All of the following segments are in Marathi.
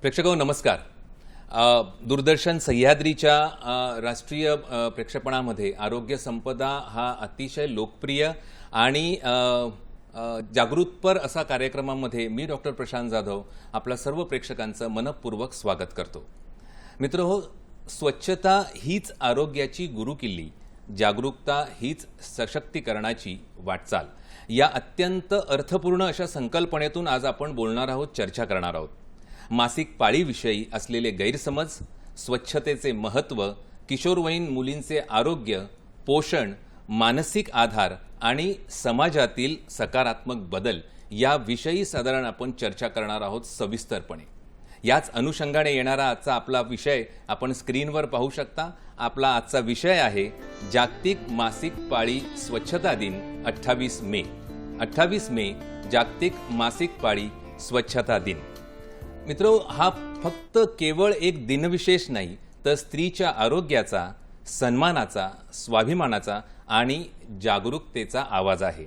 प्रेक्षको नमस्कार। दूरदर्शन सह्याद्रीच्या राष्ट्रीय प्रेक्षेपणामध्ये आरोग्य संपदा हा अतिशय लोकप्रिय आणि जागृतपर असा कार्यक्रमामध्ये मी डॉक्टर प्रशांत जाधव आपल्या सर्व प्रेक्षकांचं मनपूर्वक स्वागत करतो। मित्रहो, स्वच्छता हीच आरोग्याची गुरुकिल्ली, जागरूकता हीच सशक्तीकरणाची वाटचाल या अत्यंत अर्थपूर्ण अशा संकल्पनेतून आज आपण बोलणार आहोत, चर्चा करणार आहोत। मासिक पाळीविषयी असलेले गैरसमज, स्वच्छतेचे महत्त्व, किशोरवयीन मुलींचे आरोग्य, पोषण, मानसिक आधार आणि समाजातील सकारात्मक बदल याविषयी साधारण आपण चर्चा करणार आहोत सविस्तरपणे। याच अनुषंगाने येणारा आजचा आपला विषय आपण स्क्रीनवर पाहू शकता। आपला आजचा विषय आहे जागतिक मासिक पाळी स्वच्छता दिन 28 मे। 28 मे जागतिक मासिक पाळी स्वच्छता दिन। मित्रो, हा फक्त केवळ एक दिनविशेष नाही, तर स्त्रीच्या आरोग्याचा, सन्मानाचा, स्वाभिमानाचा आणि जागरूकतेचा आवाज आहे।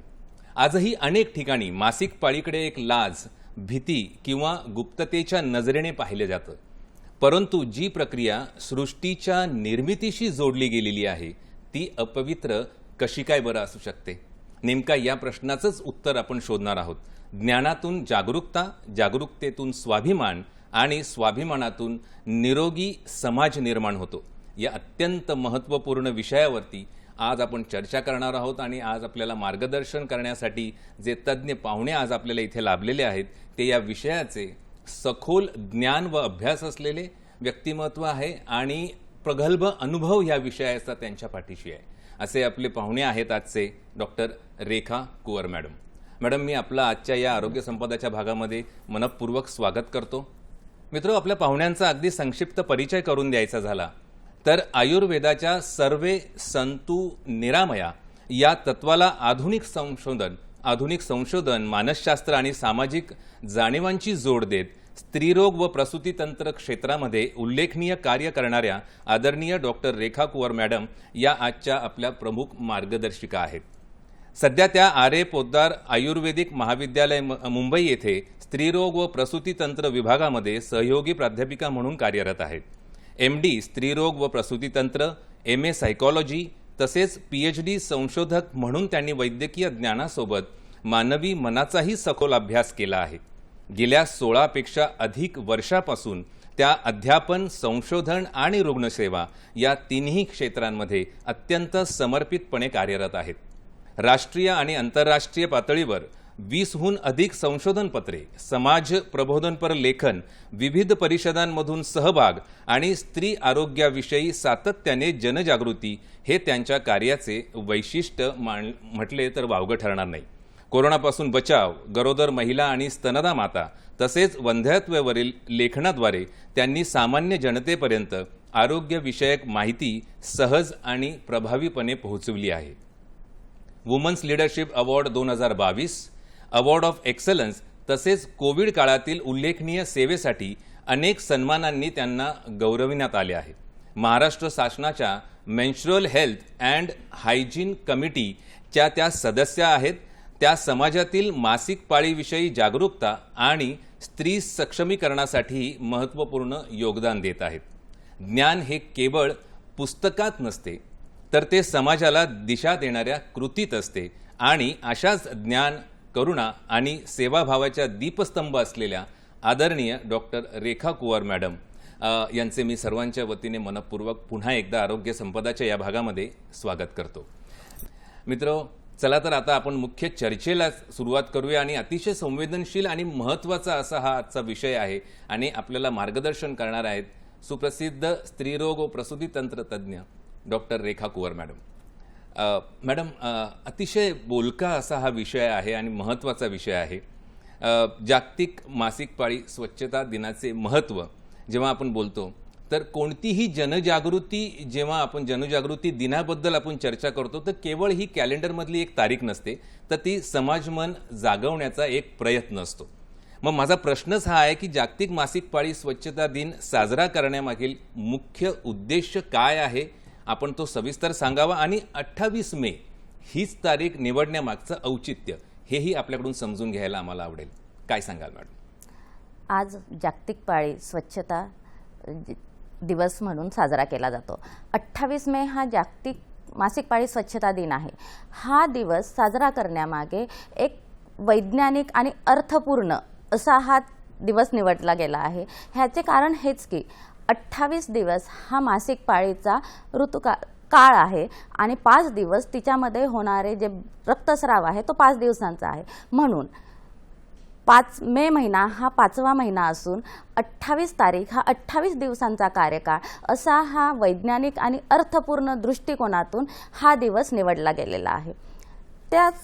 आजही अनेक ठिकाणी मासिक पाळीकडे एक लाज, भीती किंवा गुप्ततेच्या नजरेने पाहिले जातं। परंतु जी प्रक्रिया सृष्टीच्या निर्मितीशी जोडली गेलेली आहे ती अपवित्र कशी काय बरं असू शकते? नेमका या प्रश्नाचंच उत्तर आपण शोधणार आहोत। ज्ञानातून जागरूकता, जागरूकतेतून स्वाभिमान आणि स्वाभिमानातून निरोगी समाज निर्माण होतो। या अत्यंत महत्त्वपूर्ण विषयावरती आज आपण चर्चा करणार आहोत आणि आज आपल्याला मार्गदर्शन करण्यासाठी जे तज्ञ पाहुणे आज आपल्याला इथे लाभलेले आहेत ते या विषयाचे सखोल ज्ञान व अभ्यास असलेले व्यक्तिमत्व आहे आणि प्रगल्भ अनुभव या विषयाचा त्यांच्या पाठीशी आहे। असे आपले पाहुणे आहेत आजचे डॉक्टर रेखा कुवर मॅडम। मॅडम, मी आपला आजच्या या आरोग्य संपदाच्या भागामध्ये मनपूर्वक स्वागत करतो। मित्रो, आपल्या पाहुण्यांचा अगदी संक्षिप्त परिचय करून द्यायचा झाला तर आयुर्वेदाच्या सर्वे संतु निरामया या तत्वाला आधुनिक संशोधन, मानसशास्त्र आणि सामाजिक जाणीवांची जोड देत स्त्रीरोग व प्रसूतीतंत्र क्षेत्रामध्ये उल्लेखनीय कार्य करणाऱ्या आदरणीय डॉक्टर रेखा कुवर मॅडम या आजच्या आपल्या प्रमुख मार्गदर्शिका आहेत। सध्या त्या आरे पोद्दार आयुर्वेदिक महाविद्यालय मुंबई येथे स्त्रीरोग व प्रसूतीतंत्र विभागामध्ये सहयोगी प्राध्यापिका म्हणून कार्यरत आहेत। MD स्त्रीरोग व प्रसूतीतंत्र, MA सायकॉलॉजी तसेच PhD संशोधक म्हणून त्यांनी वैद्यकीय ज्ञानासोबत मानवी मनाचाही सखोल अभ्यास केला आहे। गेल्या 16 पेक्षा अधिक वर्षापासून त्या अध्यापन, संशोधन आणि रुग्णसेवा या तिन्ही क्षेत्रांमध्ये अत्यंत समर्पितपणे कार्यरत आहेत। राष्ट्रीय आणि आंतरराष्ट्रीय पातळीवर 20हून अधिक संशोधन पत्रे, समाज प्रबोधनपर लेखन, विविध परिषदांमधून सहभाग आणि स्त्री आरोग्याविषयी सातत्याने जनजागृती हे त्यांच्या कार्याचे वैशिष्ट्य म्हटले तर वावगं ठरणार नाही। कोरोनापासून बचाव, गरोदर महिला आणि स्तनदा माता तसेच वंध्यत्वावरील लेखनाद्वारे त्यांनी सामान्य जनतेपर्यंत आरोग्यविषयक माहिती सहज आणि प्रभावीपणे पोहोचवली आहे। Women's leadership award 2022, award of excellence तसेच कोविड काळातील उल्लेखनीय सेवेसाठी अनेक सन्मानांनी त्यांना गौरविण्यात आले आहे। महाराष्ट्र शासनाच्या मेन्स्ट्रुअल हेल्थ अँड हायजीन कमिटीच्या त्या सदस्य आहेत। त्या समाजातील मासिक पाळीविषयी जागरूकता आणि स्त्री सक्षमीकरणासाठी महत्त्वपूर्ण योगदान देत आहेत। ज्ञान हे केवळ पुस्तकात नसते, तर ते समाजाला दिशा देणाऱ्या कृतीत असते आणि अशाच ज्ञान, करुणा आणि सेवाभावाच्या दीपस्तंभ असलेल्या आदरणीय डॉक्टर रेखा कुवर मॅडम यांचे मी सर्वांच्या वतीने मनपूर्वक पुन्हा एकदा आरोग्य संपदाच्या या भागामध्ये स्वागत करतो। मित्रो, चला तर आता आपण मुख्य चर्चेला सुरुवात करूया आणि अतिशय संवेदनशील आणि महत्त्वाचा असा हा आजचा विषय आहे आणि आपल्याला मार्गदर्शन करणार आहेत सुप्रसिद्ध स्त्रीरोग व प्रसूतीतंत्र तज्ञ डॉक्टर रेखा कुवर मॅडम। मॅडम, अतिशय बोलका असा हा विषय आहे आणि महत्त्वाचा विषय आहे। जागतिक मासिक पाळी स्वच्छता दिनाचे महत्त्व जेव्हा आपण बोलतो तर कोणतीही जनजागृती, जेव्हा आपण जनजागृती दिनाबद्दल आपण चर्चा करतो तर केवळ ही कॅलेंडरमधली एक तारीख नसते, तर ती समाजमन जागवण्याचा एक प्रयत्न असतो। मग माझा प्रश्नच हा आहे की जागतिक मासिक पाळी स्वच्छता दिन साजरा करण्यामागील मुख्य उद्देश काय आहे? आपण तो सविस्तर सांगावा आणि 28 मे हीच तारीख निवडण्यामागचं औचित्य हेही आपल्याकडून समजून घ्यायला आम्हाला आवडेल। काय सांगाल मॅडम? आज जागतिक पाळी स्वच्छता दिवस म्हणून साजरा केला जातो. 28 मे हा जागतिक मासिक पाळी स्वच्छता दिन आहे. हा दिवस साजरा करण्यामागे एक वैज्ञानिक आणि अर्थपूर्ण असा हा दिवस निवडला गेला आहे. ह्याचे कारण हेच की 28 दिवस हा मासिक पाळीचा काळ आहे आणि 5 दिवस तिच्यामध्ये होणारे जे रक्तस्राव आहे तो 5 दिवसांचा आहे. म्हणून 5 मे महिना हा 5वा महिना असून 28 तारीख हा 28 दिवसांचा कार्यकाळ असा हा वैज्ञानिक आणि अर्थपूर्ण दृष्टिकोनातून हा दिवस निवडला गेलेला आहे. त्याच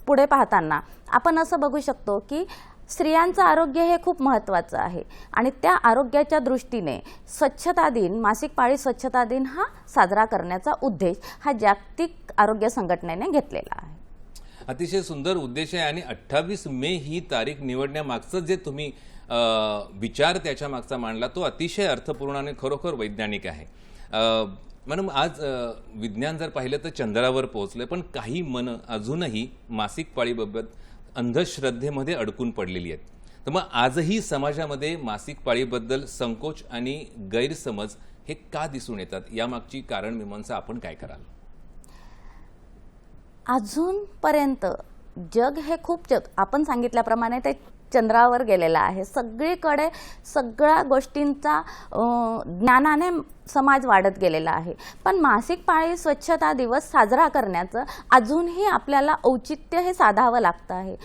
पुढे पाहताना आपण असं बघू शकतो की स्त्रियांचं आरोग्य हे खूप महत्त्वाचं आहे आणि त्या आरोग्याच्या दृष्टीने स्वच्छता दिन, मासिक पाळी स्वच्छता दिन हा साजरा करण्याचा उद्देश हा जागतिक आरोग्य संघटनेने घेतलेला आहे. अतिशय सुंदर उद्देश आहे आणि 28 मे ही तारीख निवडण्यामागचं जे तुम्ही विचार त्याच्या मागचा मांडला तो अतिशय अर्थपूर्ण आणि खरोखर वैज्ञानिक आहे. मॅडम, आज विज्ञान जर पाहिलं तर चंद्रावर पोहोचलं, पण काही मनं अजूनही मासिक पाळीबाबत अंधश्रद्धेमध्ये अडकून पडलेली आहेत. तर मग आजही समाजामध्ये मासिक पाळीबद्दल संकोच आणि गैरसमज हे का दिसून येतात, यामागची कारण मीमांसा आपण काय कराल? अजूनपर्यंत जग हे खूप आपण सांगितल्याप्रमाणे ते चंद्रावर गेलेला आहे. सगळीकडे सगळ्या गोष्टींचा ज्ञानाने समाज वाढत गेलेला आहे. पण मासिक पाळी स्वच्छता दिवस साजरा करण्याचं अजूनही आपल्याला औचित्य हे साधावं लागतं आहे.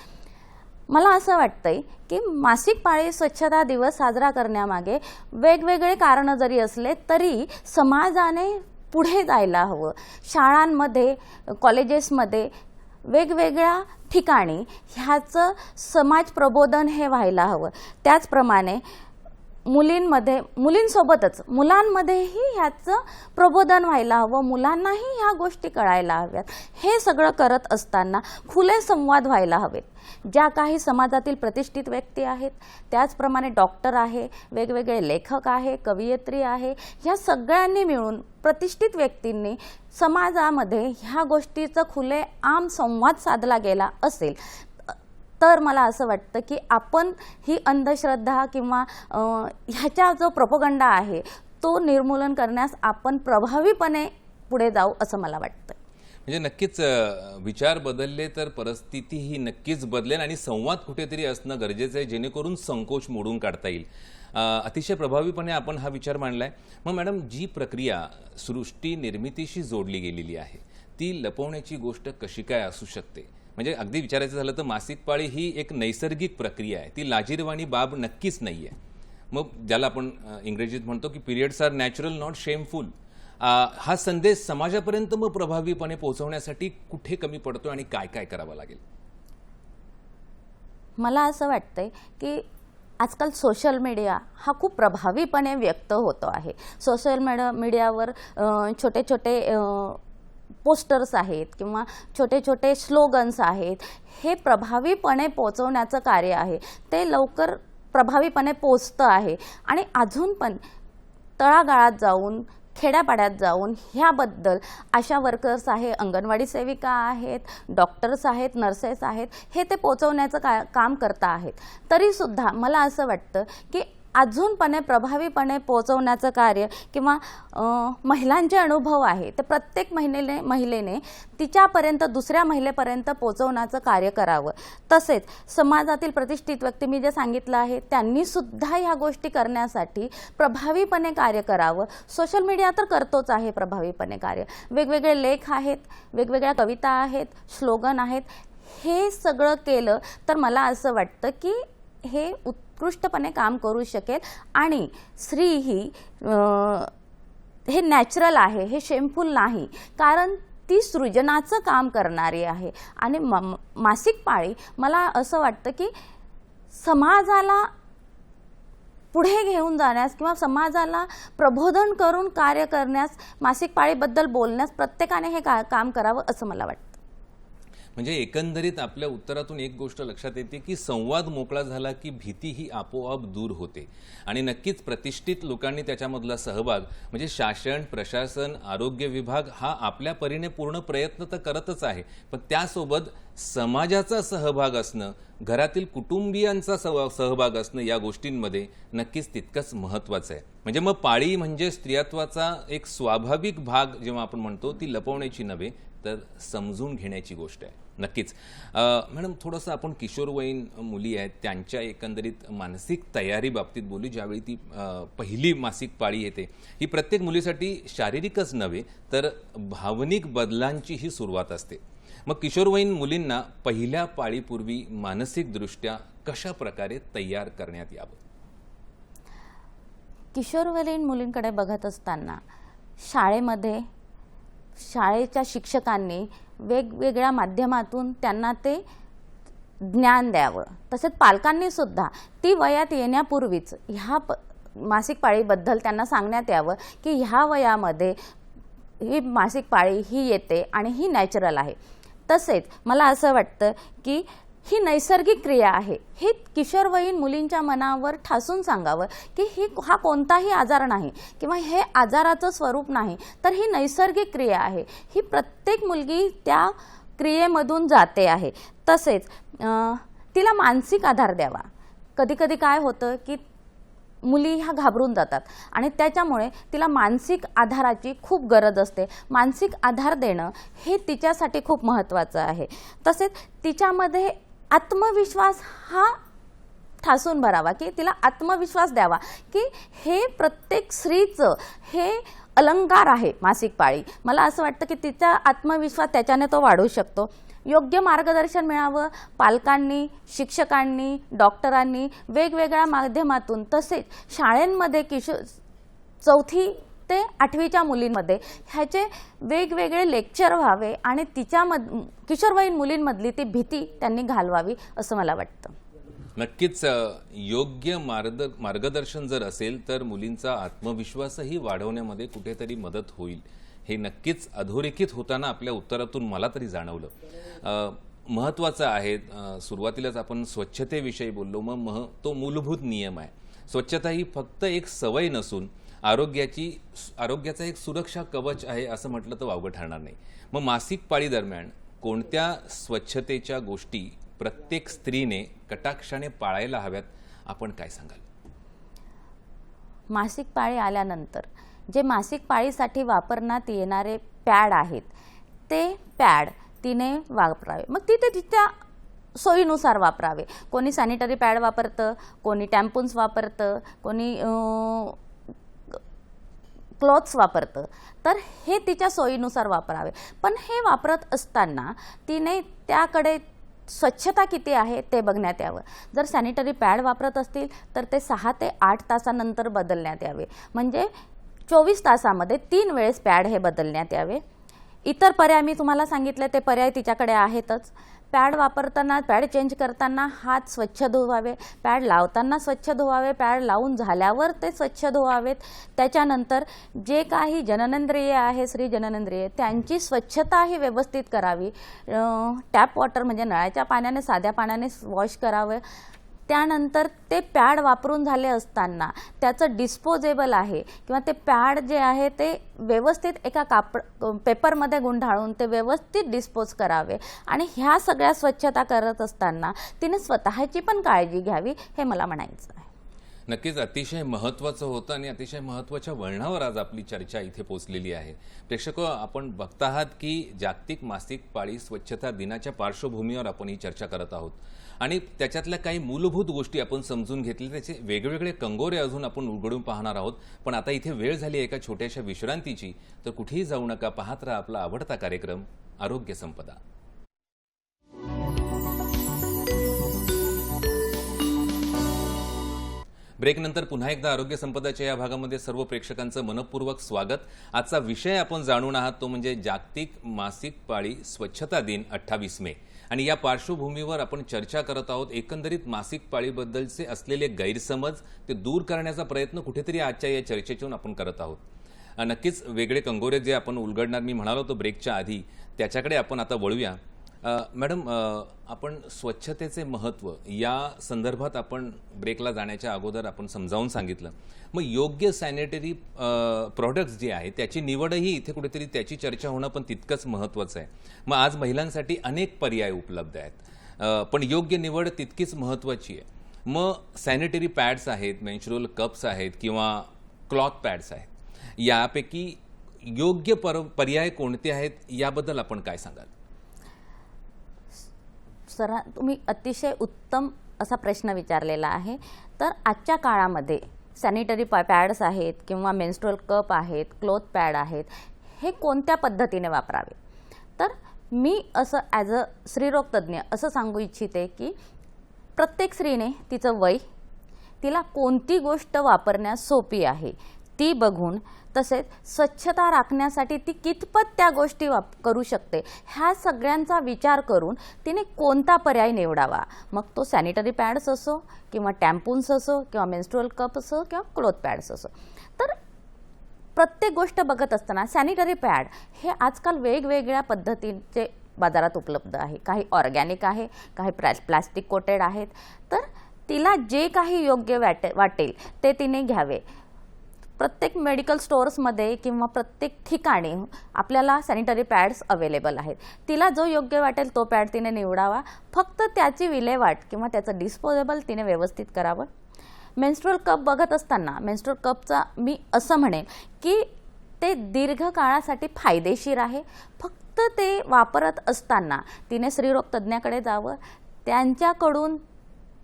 मला असं वाटतंय की मासिक पाळी स्वच्छता दिवस साजरा करण्यामागे वेगवेगळे कारणं जरी असले तरी समाजाने पुढे जायला हवं. शाळांमध्ये, कॉलेजेसमध्ये, वेगवेगळ्या ठिकाणी ह्याचं समाज प्रबोधन हे व्हायला हवं. त्याचप्रमाणे मुलींसोबतच मुलांमध्येही ह्याचं प्रबोधन व्हायला हवं. मुलांनाही ह्या गोष्टी कळायला हव्यात. हे सगळं करत असताना खुले संवाद व्हायला हवेत. ज्या काही समाजातील प्रतिष्ठित व्यक्ती आहेत, त्याचप्रमाणे डॉक्टर आहे, वेगवेगळे लेखक आहे, कवयित्री आहे, ह्या सगळ्यांनी मिळून प्रतिष्ठित व्यक्तींनी समाजामध्ये ह्या गोष्टीचा खुलेआम संवाद साधला गेला असेल तर मला असं वाटतं की आपण ही अंधश्रद्धा किंवा ह्याचा जो प्रोपगंडा आहे तो निर्मूलन करण्यास आपण प्रभावीपणे पुढे जाऊ असं मला वाटतं. म्हणजे नक्कीच विचार बदलले तर परिस्थिती ही नक्कीच बदलेल आणि संवाद कुठेतरी असणं गरजेचं आहे, जेणेकरून संकोच मोडून काढता येईल. अतिशय प्रभावीपणे आपण हा विचार मांडलाय. मग मॅडम, जी प्रक्रिया सृष्टी निर्मितीशी जोडली गेलेली आहे ती लपवण्याची गोष्ट कशी काय असू शकते? म्हणजे अगदी विचारायचं झालं तर मासिक पाळी ही एक नैसर्गिक प्रक्रिया आहे, ती लाजिरवाणी बाब नक्कीच नाही आहे. मग ज्याला आपण इंग्रजीत म्हणतो की periods are natural not shameful, हा संदेश समाजापर्यंत मग प्रभावीपणे पोहोचवण्यासाठी कुठे कमी पडतो आणि काय काय करावं लागेल? मला असं वाटतंय की आजकाल सोशल मीडिया हा खूप प्रभावीपणे व्यक्त होतो आहे. सोशल मीडियावर छोटे छोटे पोस्टर्स आहेत किंवा छोटे छोटे स्लोगन्स आहेत. हे प्रभावीपणे पोहोचवण्याचं कार्य आहे. ते लवकर प्रभावीपणे पोचतं आहे आणि अजून पण तळागाळात जाऊन, खेड्यापाड्यात जाऊन ह्याबद्दल आशा वर्कर्स आहे, अंगणवाडी सेविका आहेत, डॉक्टर्स आहेत, नर्सेस आहेत, हे ते पोचवण्याचं काम करता आहेत. तरीसुद्धा मला असं वाटतं की अजूनपणे प्रभावीपणे पोहोचवण्याचं कार्य किंवा महिलांचे अनुभव आहे ते प्रत्येक महिलेने तिच्यापर्यंत, दुसऱ्या महिलेपर्यंत पोहोचवण्याचं कार्य करावं. तसेच समाजातील प्रतिष्ठित व्यक्ती मी जे सांगितलं आहे त्यांनीसुद्धा ह्या गोष्टी करण्यासाठी प्रभावीपणे कार्य करावं. सोशल मीडिया तर करतोच आहे प्रभावीपणे कार्य. वेगवेगळे लेख आहेत, वेगवेगळ्या कविता आहेत, स्लोगन आहेत. हे सगळं केलं तर मला असं वाटतं की हे उत्कृष्टपणे काम करू शकेल आणि स्त्री ही हे नॅचरल आहे, हे शेमफुल नाही, कारण ती सृजनाचं काम करणारी आहे. आणि मासिक पाळी मला असं वाटतं की समाजाला पुढे घेऊन जाण्यास किंवा समाजाला प्रबोधन करून कार्य करण्यास, मासिक पाळीबद्दल बोलण्यास प्रत्येकाने हे काम करावं असं मला वाटतं. म्हणजे एकंदरीत आपल्या उत्तरातून एक गोष्ट लक्षात येते की संवाद मोकळा झाला की भीती ही आपोआप दूर होते आणि नक्कीच प्रतिष्ठित लोकांनी त्याच्यामधला सहभाग, म्हणजे शासन, प्रशासन, आरोग्य विभाग हा आपल्या परीने पूर्ण प्रयत्न तर करतच आहे, पण त्यासोबत समाजाचा सहभाग असणं, घरातील कुटुंबियांचा सहभाग असणं या गोष्टींमध्ये नक्कीच तितकंच महत्त्वाचं आहे. म्हणजे मग पाळी म्हणजे स्त्रियत्वाचा एक स्वाभाविक भाग जेव्हा आपण म्हणतो ती लपवण्याची नव्हे तर समजून घेण्याची गोष्ट आहे. नक्कीच मॅडम, थोडंसं आपण किशोरवयीन मुली आहेत त्यांच्या एकंदरीत मानसिक तयारी बाबतीत बोलू. ज्यावेळी ती पहिली मासिक पाळी येते ही प्रत्येक मुलीसाठी शारीरिकच नव्हे तर भावनिक बदलांचीही सुरुवात असते. मग किशोरवयीन मुलींना पहिल्या पाळीपूर्वी मानसिकदृष्ट्या कशा प्रकारे तयार करण्यात यावं? किशोरवयीन मुलींकडे बघत असताना शाळेच्या शिक्षकांनी वेगवेगळ्या माध्यमातून त्यांना ते ज्ञान द्यावं. तसेच पालकांनी सुद्धा ती वयात येण्यापूर्वीच मासिक पाळीबद्दल त्यांना सांगण्यात यावं की ह्या वयामध्ये ही मासिक पाळी ही येते आणि ही नॅचरल आहे. तसेच मला असं वाटतं की ही नैसर्गिक क्रिया आहे हे किशोरवयीन मुलींच्या मनावर ठासून सांगावं की हा कोणताही आजार नाही किंवा हे आजाराचं स्वरूप नाही, तर ही नैसर्गिक क्रिया आहे. ही प्रत्येक मुलगी त्या क्रियेमधून जाते आहे. तसेच तिला मानसिक आधार द्यावा. कधीकधी काय होतं की मुली ह्या घाबरून जातात आणि त्याच्यामुळे तिला मानसिक आधाराची खूप गरज असते. मानसिक आधार देणं हे तिच्यासाठी खूप महत्त्वाचं आहे. तसेच तिच्यामध्ये आत्मविश्वास हा ठासून भरावा की तिला आत्मविश्वास द्यावा की हे प्रत्येक स्त्रीचं हे अलंकार आहे मासिक पाळी. मला असं वाटतं की तिचा आत्मविश्वास त्याच्याने तो वाढू शकतो. योग्य मार्गदर्शन मिळावं पालकांनी, शिक्षकांनी, डॉक्टरांनी वेगवेगळ्या माध्यमातून. तसेच शाळेंमध्ये 4थी ते 8वीच्या मुलींमध्ये ह्याचे वेगवेगळे लेक्चर व्हावे आणि किशोरवयीन मुलींमधली ती भीती त्यांनी घालवावी असं मला वाटतं. नक्कीच योग्य मार्गदर्शन जर असेल तर मुलींचा आत्मविश्वासही वाढवण्यामध्ये कुठेतरी मदत होईल. हे नक्कीच अधोरेखित होताना आपल्या उत्तरातून मला तरी जाणवलं. महत्त्वाचं आहे. सुरुवातीलाच आपण स्वच्छतेविषयी बोललो. मग तो मूलभूत नियम आहे. स्वच्छता ही फक्त एक सवय नसून आरोग्याचा एक सुरक्षा कवच आहे असं म्हटलं तर वावगं ठरणार नाही. मग मासिक पाळी दरम्यान कोणत्या स्वच्छतेच्या गोष्टी प्रत्येक स्त्रीने कटाक्षाने पाळायला हव्यात, आपण काय सांगाल? मासिक पाळी आल्यानंतर जे मासिक पाळीसाठी वापरण्यात येणारे पॅड आहेत ते पॅड तिने वापरावे. मग तिथे तिच्या सोयीनुसार वापरावे. कोणी सॅनिटरी पॅड वापरतं, कोणी टॅम्पून्स वापरतं, कोणी क्लॉथ्स वापरतं. तर हे तिच्या सोयीनुसार वापरावे. पण हे वापरत असताना तिने त्याकडे स्वच्छता किती आहे ते बघण्यात यावं. जर सॅनिटरी पॅड वापरत असतील तर ते 6 ते 8 तासानंतर बदलण्यात यावे. म्हणजे 24 तासामध्ये 3 वेळेस पॅड हे बदलण्यात यावे. इतर पर्याय मी तुम्हाला सांगितले ते पर्याय तिच्याकडे आहेतच. पॅड वापरताना, पॅड चेंज करताना हात स्वच्छ धुवावे, पॅड लावताना स्वच्छ धुवावे, पॅड लावून झाल्यावर ते स्वच्छ धुवावेत. त्याच्यानंतर जे काही जननेंद्रिय आहे, स्त्री जननेंद्रिय, त्यांची स्वच्छता ही व्यवस्थित करावी. टॅप वॉटर म्हणजे नळाच्या पाण्याने, साध्या पाण्याने वॉश करावे. त्यानंतर ते पॅड वापरून झाले असताना त्याचं डिस्पोजेबल आहे किंवा ते पॅड जे आहे ते व्यवस्थित एका पेपरमध्ये गुंडाळून ते व्यवस्थित डिस्पोज करावे. आणि ह्या सगळ्या स्वच्छता करत असताना तिने स्वतःची पण काळजी घ्यावी हे मला म्हणायचं आहे. नक्कीच अतिशय महत्त्वाचं होतं आणि अतिशय महत्त्वाच्या वळणावर आज आपली चर्चा इथे पोचलेली आहे. प्रेक्षक, आपण बघत आहात की जागतिक मासिक पाळी स्वच्छता दिनाच्या पार्श्वभूमीवर आपण ही चर्चा करत आहोत आणि त्याच्यातल्या काही मूलभूत गोष्टी आपण समजून घेतल्या. त्याचे वेगवेगळे कंगोरे अजून आपण उघडून पाहणार आहोत. पण आता इथे वेळ झाली एका छोट्याशा विश्रांतीची. तर कुठेही जाऊ नका, पाहत राहा आपला आवडता कार्यक्रम आरोग्य संपदा. ब्रेकनंतर पुन्हा एकदा आरोग्य संपदाच्या या भागामध्ये सर्व प्रेक्षकांचं मनपूर्वक स्वागत. आजचा विषय आपण जाणून आहात तो म्हणजे जागतिक मासिक पाळी स्वच्छता दिन 28 मे. आणि या पार्श्वभूमीवर आपण चर्चा करत आहोत. एकंदरीत मासिक पाळीबद्दलचे असलेले गैरसमज ते दूर करण्याचा प्रयत्न कुठेतरी आजच्या या चर्चेतून आपण करत आहोत. नक्कीच वेगळे कंगोरे जे आपण उलगडणार, मी म्हणालो तो ब्रेकच्या आधी, त्याच्याकडे आपण आता वळूया. मॅडम, आपण स्वच्छतेचे महत्त्व या संदर्भात आपण ब्रेकला जाण्याच्या अगोदर आपण समजावून सांगितलं. मग योग्य सॅनिटरी प्रॉडक्ट्स जे आहेत त्याची निवडही इथे कुठेतरी त्याची चर्चा होणं पण तितकंच महत्त्वाचं आहे. मग आज महिलांसाठी अनेक पर्याय उपलब्ध आहेत, पण योग्य निवड तितकीच महत्त्वाची आहे. मग सॅनिटरी पॅड्स आहेत, मेन्स्ट्रुअल कप्स आहेत किंवा क्लॉथ पॅड्स आहेत, यापैकी योग्य पर्याय कोणते आहेत याबद्दल आपण काय सांगाल? सर, तुम्ही अतिशय उत्तम असा प्रश्न विचारलेला आहे. तर आजच्या काळामध्ये सॅनिटरी पॅड्स आहेत किंवा मेन्स्ट्रुअल कप आहेत, क्लोथ पॅड आहेत, हे कोणत्या पद्धतीने वापरावे? तर मी असं ॲज अ स्त्रीरोगतज्ञ असं सांगू इच्छिते की प्रत्येक स्त्रीने तिचं वय, तिला कोणती गोष्ट वापरण्यास सोपी आहे ती बघून, तसेच स्वच्छता राखण्यासाठी ती कितपत त्या गोष्टी करू शकते, ह्या सगळ्यांचा विचार करून तिने कोणता पर्याय निवडावा. मग तो सॅनिटरी पॅड्स असो किंवा टॅम्पून्स असो किंवा मेन्स्ट्रुअल कप असो किंवा क्लोथ पॅड्स असो. तर प्रत्येक गोष्ट बघत असताना सॅनिटरी पॅड हे आजकाल वेगवेगळ्या पद्धतीचे बाजारात उपलब्ध आहे. काही ऑर्गॅनिक आहे, काही प्लास्टिक कोटेड आहेत. तर तिला जे काही योग्य वाटेल ते तिने घ्यावे. प्रत्येक मेडिकल स्टोअर्समध्ये किंवा प्रत्येक ठिकाणी आपल्याला सॅनिटरी पॅड्स अवेलेबल आहेत. तिला जो योग्य वाटेल तो पॅड तिने निवडावा. फक्त त्याची विल्हेवाट किंवा त्याचं डिस्पोजेबल तिने व्यवस्थित करावं. मेन्स्ट्रुअल कप बघत असताना मेन्स्ट्रुअल कपचा मी असं म्हणेन की ते दीर्घकाळासाठी फायदेशीर आहे. फक्त ते वापरत असताना तिने स्त्रीरोगतज्ञाकडे जावं, त्यांच्याकडून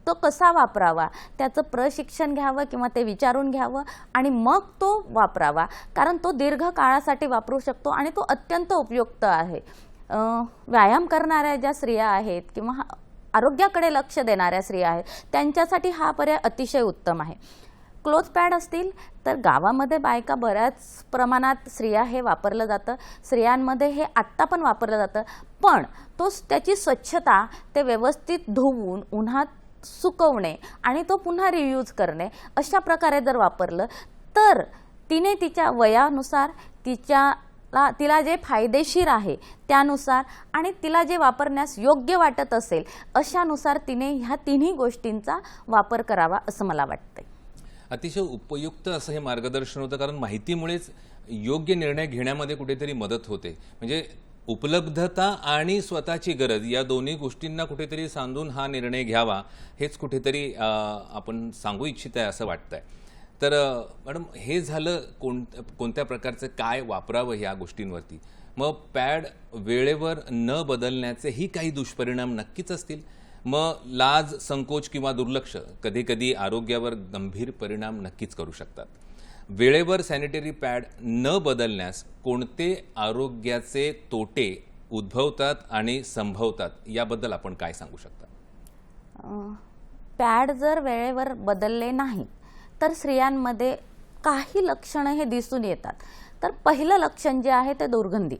तो कसा वापरावा त्याचं प्रशिक्षण घ्यावं किंवा ते विचारून घ्यावं आणि मग तो वापरावा. कारण तो दीर्घ काळासाठी वापरू शकतो आणि तो अत्यंत उपयुक्त आहे. व्यायाम करणाऱ्या ज्या स्त्रिया आहेत किंवा आरोग्याकडे लक्ष देणाऱ्या स्त्रिया आहेत त्यांच्यासाठी हा पर्याय अतिशय उत्तम आहे. क्लोथ पॅड असतील तर गावामध्ये बायका बऱ्याच प्रमाणात स्त्रिया हे वापरलं जातं. स्त्रियांमध्ये हे आत्ता पण वापरलं जातं, पण त्याची स्वच्छता, ते व्यवस्थित धुवून उन्हात सुकवणे आणि तो पुन्हा रियूज करणे, अशा प्रकारे जर वापरलं तर तिने तिच्या वयानुसार तिला जे फायदेशीर आहे त्यानुसार आणि तिला जे वापरण्यास योग्य वाटत असेल अशानुसार तिने ह्या तिन्ही गोष्टींचा वापर करावा असं मला वाटतंय. अतिशय उपयुक्त असं हे मार्गदर्शन होतं, कारण माहितीमुळेच योग्य निर्णय घेण्यामध्ये कुठेतरी मदत होते. म्हणजे उपलब्धता आणि स्वतःची गरज या दोन्ही गोष्टींना कुठेतरी सांधून हा निर्णय घ्यावा, हेच कुठेतरी आपण सांगू इच्छित आहे असं वाटतंय. तर मॅडम, हे झालं कोणत्या प्रकारचं काय वापरावं ह्या गोष्टींवरती. मग पॅड वेळेवर न बदलण्याचेही काही दुष्परिणाम नक्कीच असतील. मग लाज, संकोच किंवा दुर्लक्ष कधी कधी आरोग्यावर गंभीर परिणाम नक्कीच करू शकतात. वेळेवर सॅनिटरी पॅड न बदलण्यास कोणते आरोग्याचे तोटे उद्भवतात आणि संभवतात याबद्दल आपण काय सांगू शकता? पॅड जर वेळेवर बदलले नाही तर स्त्रियांमध्ये काही लक्षणं हे दिसून येतात. तर पहिलं लक्षण जे आहे ते दुर्गंधी.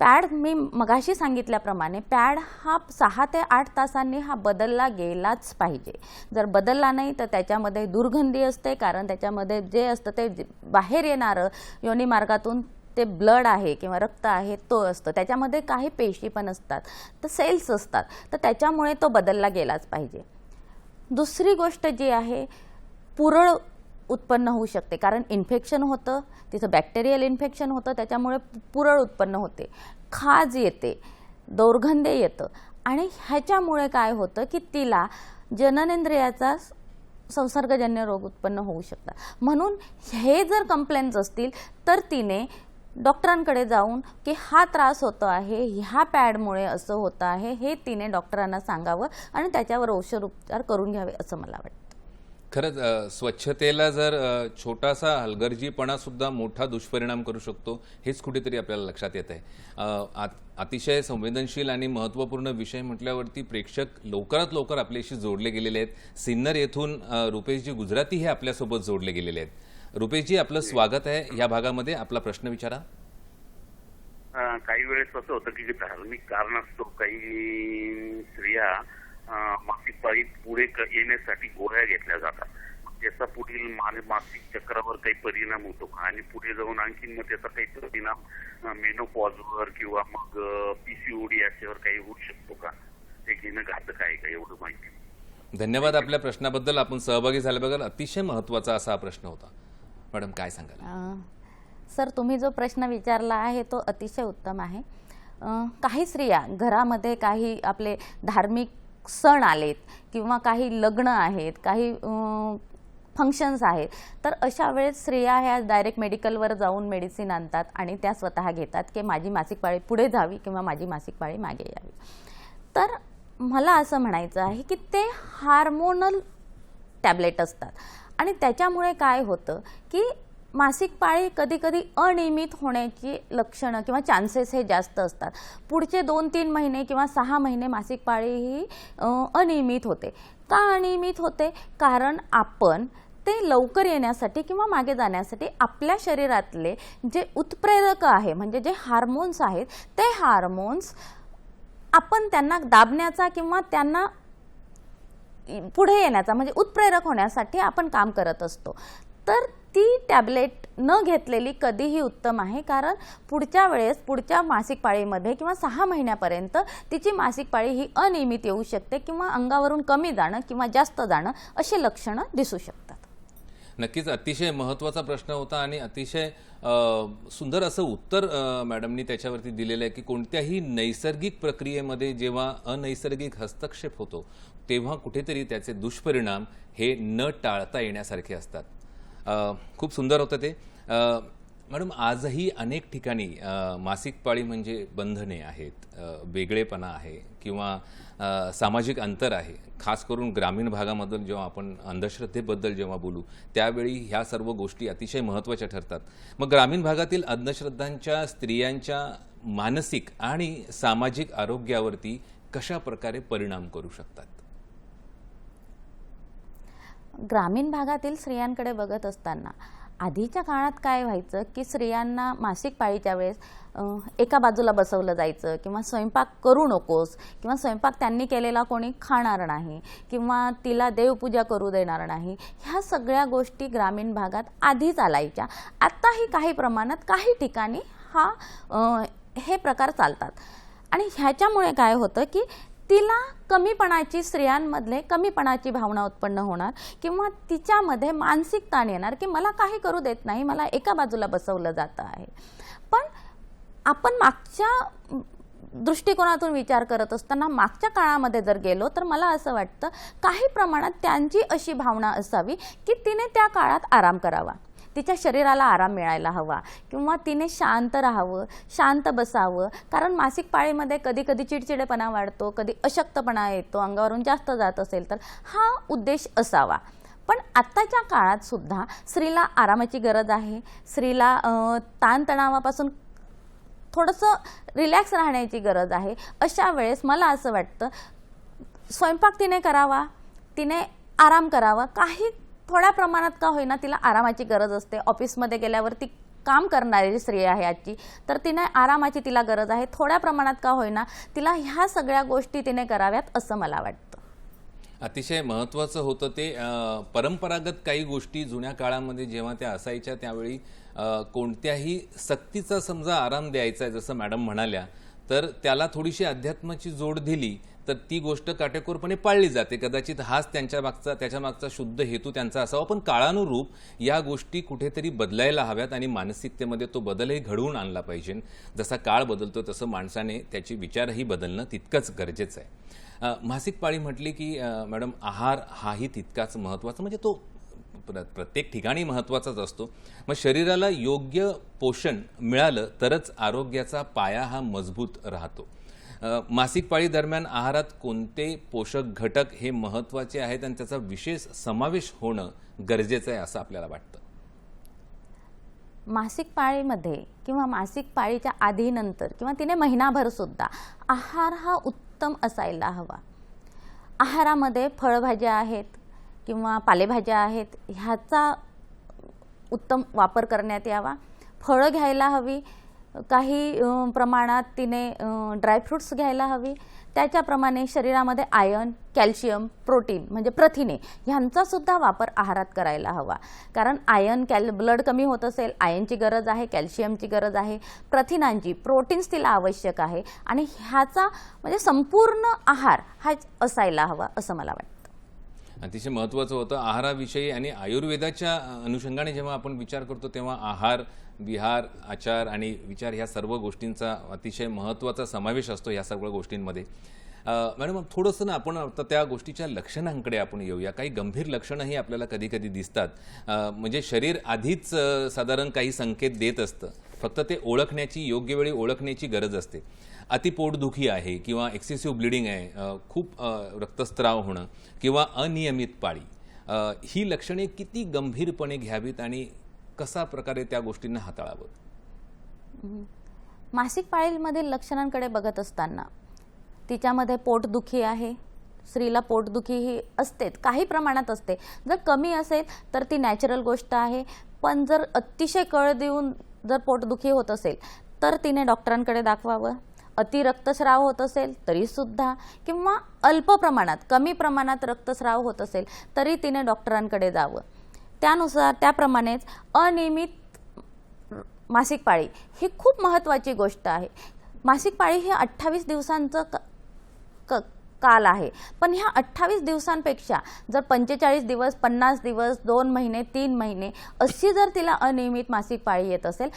पॅड मी मगाशी सांगितल्याप्रमाणे पॅड हा 6 ते 8 तासांनी हा बदलला गेलाच पाहिजे. जर बदलला नाही तर त्याच्यामध्ये दुर्गंधी असते, कारण त्याच्यामध्ये जे असतं ते बाहेर येणारं योनी मार्गातून ते ब्लड आहे किंवा रक्त आहे तो असतो. त्याच्यामध्ये काही पेशी पण असतात, तर सेल्स असतात, तर त्याच्यामुळे तो बदलला गेलाच पाहिजे. दुसरी गोष्ट जी आहे, पुरळ उत्पन्न होऊ शकते, कारण इन्फेक्शन होतं, तिचं बॅक्टेरियल इन्फेक्शन होतं, त्याच्यामुळे पुरळ उत्पन्न होते, खाज येते, दुर्गंध येतं आणि ह्याच्यामुळे काय होतं की तिला जननेंद्रियाचा संसर्गजन्य रोग उत्पन्न होऊ शकतात. म्हणून हे जर कंप्लेंट्स असतील तर तिने डॉक्टरांकडे जाऊन की हा त्रास होतो आहे, ह्या पॅडमुळे असं होतं आहे, हे तिने डॉक्टरांना सांगावं आणि त्याच्यावर औषधोपचार करून घ्यावे असं मला वाटतं. खरंच स्वच्छतेला जर छोटासा हलगर्जीपणा सुद्धा मोठा दुष्परिणाम करू शकतो, हेच कुठेतरी आपल्याला लक्षात येत आहे. अतिशय संवेदनशील आणि महत्त्वपूर्ण विषय म्हटल्यावरती प्रेक्षक लवकरात लवकर आपल्याशी जोडले गेलेले आहेत. सिन्नर येथून रुपेशजी गुजराती हे आपल्यासोबत जोडले गेलेले आहेत. रुपेशजी, आपलं स्वागत आहे या भागामध्ये. आपला प्रश्न विचारा. काही वेळेस असं होतं की धार्मिक कारणास्तव काही स्त्रिया मासिक पाळी पुढे येण्यासाठी गोळ्या घेतल्या जातात. त्याचा पुढील मासिक चक्रावर काही परिणाम होतो का, आणि पुढे जाऊन आणखीन मग त्याचा काही परिणाम मेनोपॉजवर किंवा मग पीसीओडी याच्यावर काही होऊ शकतो का, ते घेणं घातक आहे का, एवढं माहिती. धन्यवाद आपल्या प्रश्नाबद्दल. आपण सहभागी झाल्याबद्दल. अतिशय महत्त्वाचा असा हा प्रश्न होता. मॅडम काय सांगाल? सर, तुम्ही जो प्रश्न विचारला आहे तो अतिशय उत्तम आहे. काही स्त्रिया घरामध्ये काही आपले धार्मिक सण आलेत किंवा काही लग्न आहेत, काही फंक्शन्स आहेत, तर अशा वेळेस स्त्रिया ह्या डायरेक्ट मेडिकलवर जाऊन मेडिसिन आणतात आणि त्या स्वतः घेतात की माझी मासिक पाळी पुढे जावी किंवा माझी मासिक पाळी मागे यावी. तर मला असं म्हणायचं आहे की ते हार्मोनल टॅबलेट असतात आणि त्याच्यामुळे काय होतं की मासिक पाळी कधी कधी अनियमित होण्याची लक्षणं किंवा चान्सेस हे जास्त असतात. पुढचे 2-3 महिने किंवा 6 महिने मासिक पाळी ही अनियमित होते. का अनियमित होते? कारण आपण ते लवकर येण्यासाठी किंवा मागे जाण्यासाठी आपल्या शरीरातले जे उत्प्रेरक आहे, म्हणजे जे हार्मोन्स आहेत, ते हार्मोन्स आपण त्यांना दाबण्याचा किंवा त्यांना पुढे येण्याचा म्हणजे उत्प्रेरक होण्यासाठी आपण काम करत असतो. तर ती टॅबलेट न घेतलेली कधीही उत्तम आहे, कारण पुढच्या वेळेस पुढच्या मासिक पाळीमध्ये किंवा 6 महिन्यापर्यंत तिची मासिक पाळी ही अनियमित येऊ शकते किंवा अंगावरून कमी जाणं किंवा जास्त जाणं अशी लक्षणं दिसू शकतात. नक्कीच अतिशय महत्त्वाचा प्रश्न होता आणि अतिशय सुंदर असं उत्तर मॅडमनी त्याच्यावरती दिलेलं आहे की कोणत्याही नैसर्गिक प्रक्रियेमध्ये जेव्हा अनैसर्गिक हस्तक्षेप होतो तेव्हा कुठेतरी त्याचे दुष्परिणाम हे न टाळता येण्यासारखे असतात. खूप सुंदर होतं ते. मॅडम, आजही अनेक ठिकाणी मासिक पाळी म्हणजे बंधने आहेत, वेगळेपणा आहे किंवा सामाजिक अंतर आहे. खास करून ग्रामीण भागामधून जेव्हा आपण अंधश्रद्धेबद्दल जेव्हा बोलू त्यावेळी ह्या सर्व गोष्टी अतिशय महत्त्वाच्या ठरतात. मग ग्रामीण भागातील अंधश्रद्धांच्या स्त्रियांच्या मानसिक आणि सामाजिक आरोग्यावरती कशा प्रकारे परिणाम करू शकतात? ग्रामीण भागातील स्त्रियांकडे बघत असताना आधीच्या काळात काय व्हायचं की स्त्रियांना मासिक पाळीच्या वेळेस एका बाजूला बसवलं जायचं किंवा स्वयंपाक करू नकोस किंवा स्वयंपाक त्यांनी केलेला कोणी खाणार नाही किंवा तिला देवपूजा करू देणार नाही. ह्या सगळ्या गोष्टी ग्रामीण भागात आधी चालायच्या. आत्ताही काही प्रमाणात काही ठिकाणी हे प्रकार चालतात आणि ह्याच्यामुळे काय होतं की तिला कमीपणाची, स्त्रियांमधले कमीपणाची भावना उत्पन्न होणार किंवा तिच्यामध्ये मानसिक ताण येणार की मला काही करू देत नाही, मला एका बाजूला बसवलं जातं आहे. पण आपण मागच्या दृष्टिकोनातून विचार करत असताना मागच्या काळामध्ये जर गेलो तर मला असं वाटतं काही प्रमाणात त्यांची अशी भावना असावी की तिने त्या काळात आराम करावा, तिच्या शरीराला आराम मिळायला हवा किंवा तिने शांत राहावं, शांत बसावं. कारण मासिक पाळीमध्ये कधी कधी चिडचिडेपणा वाढतो, कधी अशक्तपणा येतो, अंगावरून जास्त जात असेल तर हा उद्देश असावा. पण आत्ताच्या काळात सुद्धा स्त्रीला आरामाची गरज आहे, स्त्रीला ताणतणावापासून थोडंसं रिलॅक्स राहण्याची गरज आहे. अशा वेळेस मला असं वाटतं स्वयंपाक तिने करावा, तिने आराम करावा. काही थोड्या प्रमाणात का होईना तिला आरामाची गरज असते. ऑफिसमध्ये गेल्यावर ती काम करणारी स्त्री आहे आजची, तर तिने आरामाची तिला गरज आहे. थोड्या प्रमाणात का होईना तिला ह्या सगळ्या गोष्टी तिने कराव्यात असं मला वाटतं. अतिशय महत्त्वाचं होतं ते. परंपरागत काही गोष्टी जुन्या काळामध्ये जेव्हा त्या असायच्या त्यावेळी कोणत्याही सक्तीचा समजा आराम द्यायचा आहे जसं मॅडम म्हणाल्या, तर त्याला थोडीशी अध्यात्माची जोड दिली तर ती गोष्ट काटेकोरपणे पाळली जाते. कदाचित हाच त्याच्या मागचा शुद्ध हेतू त्यांचा असावा. पण काळानुरूप या गोष्टी कुठेतरी बदलायला हव्यात आणि मानसिकतेमध्ये तो बदलही घडवून आणला पाहिजे. जसा काळ बदलतो तसं माणसाने त्याची विचारही बदलणं तितकंच गरजेचं आहे. मासिक पाळी म्हटली की मॅडम आहार हाही तितकाच महत्त्वाचा, म्हणजे तो प्रत्येक ठिकाणी महत्त्वाचाच असतो. मग शरीराला योग्य पोषण मिळालं तरच आरोग्याचा पाया हा मजबूत राहतो. मासिक पाळी दरम्यान आहारात कोणते पोषक घटक हे महत्त्वाचे आहेत आणि त्याचा विशेष समावेश होणं गरजेचं आहे असं आपल्याला वाटतं? मासिक पाळीमध्ये किंवा मासिक पाळीच्या आधी नंतर किंवा तिने महिनाभर सुद्धा आहार हा उत्तम असायला हवा. आहारामध्ये फळभाज्या आहेत किंवा पालेभाज्या आहेत, ह्याचा उत्तम वापर करण्यात यावा. फळं घ्यायला हवी, काही प्रमाणात तिने ड्रायफ्रूट्स घ्यायला हवी. त्याच्याप्रमाणे शरीरामध्ये आयर्न, कॅल्शियम, प्रोटीन म्हणजे प्रथिने ह्यांचा सुद्धा वापर आहारात करायला हवा. कारण ब्लड कमी होत असेल, आयर्नची गरज आहे, कॅल्शियमची गरज आहे, प्रथिनांची, प्रोटीन्स तिला आवश्यक आहे आणि ह्याचा म्हणजे संपूर्ण आहार हा असायला हवा असं मला वाटतं. अतिशय महत्त्वाचं होतं आहाराविषयी. आणि आयुर्वेदाच्या अनुषंगाने जेव्हा आपण विचार करतो तेव्हा आहार, विहार, आचार आणि विचार ह्या सर्व गोष्टींचा अतिशय महत्त्वाचा समावेश असतो ह्या सर्व गोष्टींमध्ये. मॅडम, थोडंसं ना आपण आता त्या गोष्टीच्या लक्षणांकडे आपण येऊया. काही गंभीर लक्षणंही आपल्याला कधी कधी दिसतात. म्हणजे शरीर आधीच साधारण काही संकेत देत असतं, फक्त ते ओळखण्याची, योग्य वेळी ओळखण्याची गरज असते. अतिपोटदुखी आहे किंवा एक्सेसिव्ह ब्लिडिंग आहे, खूप रक्तस्राव होणं किंवा अनियमित पाळी, ही लक्षणे किती गंभीरपणे घ्यावीत आणि कसा प्रकारे त्या गोष्टींना हाताळावं? मासिक पाळीमधील लक्षणांकडे बघत असताना तिच्यामध्ये पोटदुखी आहे. स्त्रीला पोटदुखी ही असते, काही प्रमाणात असते. जर कमी असेल तर ती नॅचरल गोष्ट आहे, पण जर अतिशय कळ देऊन जर पोटदुखी होत असेल तर तिने डॉक्टरांकडे दाखवावं. अति रक्तस्राव होत असेल तरी सुद्धा, किंवा अल्प प्रमाणात, कमी प्रमाणात रक्तस्राव होत असेल तरी तिने डॉक्टरांकडे जावं. त्यानुसार त्याप्रमाणेच अनियमित मासिक पाळी ही खूप महत्त्वाची गोष्ट आहे. मासिक पाळी ही 28 दिवसांचं काल आहे, पण ह्या 28 दिवसांपेक्षा जर 45 दिवस, 50 दिवस, 2 महिने, 3 महिने अशी जर तिला अनियमित मासिक पाळी येत असेल